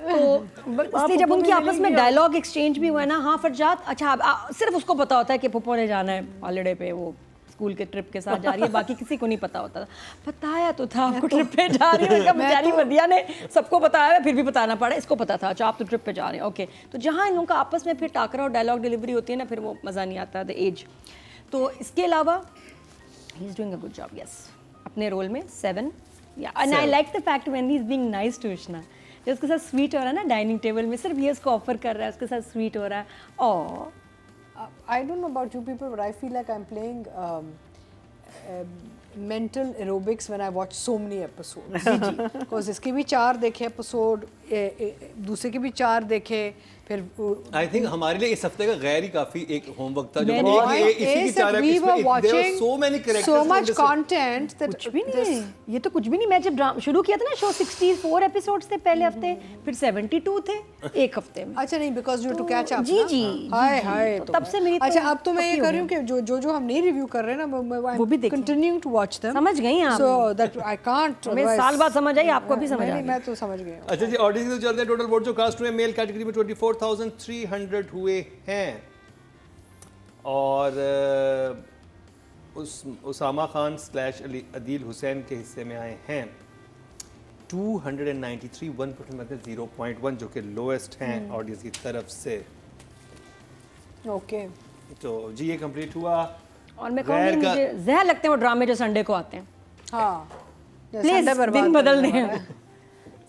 तो इसलिए जब उनकी आपस में डायलॉग एक्सचेंज भी हुआ है ना, हाँ फरजाद, अच्छा सिर्फ उसको पता होता है कि पुप्पो ने जाना है हॉलिडे पे, वो स्कूल के ट्रिप के साथ जा रही है, बाकी किसी को नहीं पता होता था, बताया तो था आपको ट्रिप पे जा रही है, बेचारी मदिया ने सबको बताया फिर भी बताना पड़ा, इसको पता था, अच्छा आप तो ट्रिप पे जा रहे हैं, ओके। तो जहाँ इन लोगों का आपस में फिर टाकरा और डायलॉग डिलीवरी होती है ना, फिर वो मज़ा नहीं आता, द एज। तो इसके अलावा he is doing a good job, yes, अपने रोल में 7, and I like the fact when he is being nice to Ushna, जो उसके साथ स्वीट हो रहा है ना डाइनिंग टेबल में, सिर्फ ये उसको ऑफर कर रहा है, उसके साथ स्वीट हो रहा है। और I don't know about you people, but I feel like I'm playing mental aerobics when I watch so many episodes। Because इसके भी 4 देखे एपिसोड, दूसरे के भी 4 देखे, फिर आई थिंक हमारे लिए इस हफ्ते का गैर ही काफी एक होमवर्क था, जो इसी की 4 episode, so many characters, so much content that कुछ भी नहीं है, ये तो कुछ भी नहीं। मैं जब शुरू किया था ना शो, 64 एपिसोड्स थे पहले हफ्ते, फिर 72 थे एक हफ्ते में। अच्छा नहीं, because you to catch up. जी जी हाय हाय, तब से मेरी, अच्छा अब तो मैं ये कर रही हूँ कि जो हम नहीं रिव्यू कर रहे हैं ना, वो भी देखिए, कंटिन्यूइंग टू वॉच देम। समझ गई आप, सो दैट आई कांट, मैं साल बाद समझ आई, आपको भी समझ आई, मैं तो समझ गई। अच्छा जी, ऑडियंस तो चलते हैं, टोटल वोट जो कास्ट हुए मेल कैटेगरी में 24,300 हुए हैं, और उसामा खान / अदील हुसैन के हिस्से में आए हैं 293, 1% मतलब 0.1, जो कि लोएस्ट हैं ऑडियंस की तरफ से। ओके, तो जी ये कंप्लीट हुआ। और मैं कहूँगी मुझे जहर लगते हैं वो ड्रामे जो संडे को आते हैं, हाँ प्लीज दिन बदलने हैं,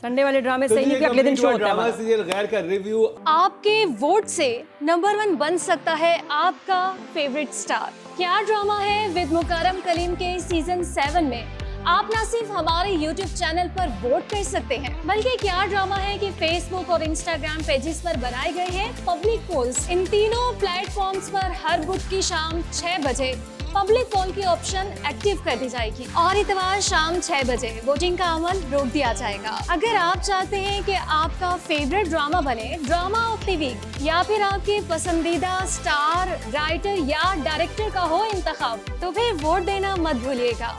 संडे वाले ड्रामे सही नहीं कि अगले दिन शो होता है। ड्रामा सीरियल गैर का रिव्यू, आपके वोट से नंबर 1 बन सकता है आपका फेवरेट स्टार। क्या ड्रामा है विद मुकरम कलीम के सीजन 7 में आप ना सिर्फ हमारे YouTube चैनल पर वोट कर सकते हैं, बल्कि क्या ड्रामा है कि Facebook और Instagram पेजेस पर बनाए गए हैं पब्लिक पोल्स। इन तीनों प्लेटफॉर्म्स पर हर बुध की शाम 6 बजे पब्लिक पोल की ऑप्शन एक्टिव कर दी जाएगी और इतवार शाम 6 बजे वोटिंग का अमल रोक दिया जाएगा। अगर आप चाहते हैं कि आपका फेवरेट ड्रामा बने ड्रामा ऑफ द वीक, या फिर आपके पसंदीदा स्टार, राइटर या डायरेक्टर का हो इंतखाब, तो फिर वोट देना मत भूलिएगा।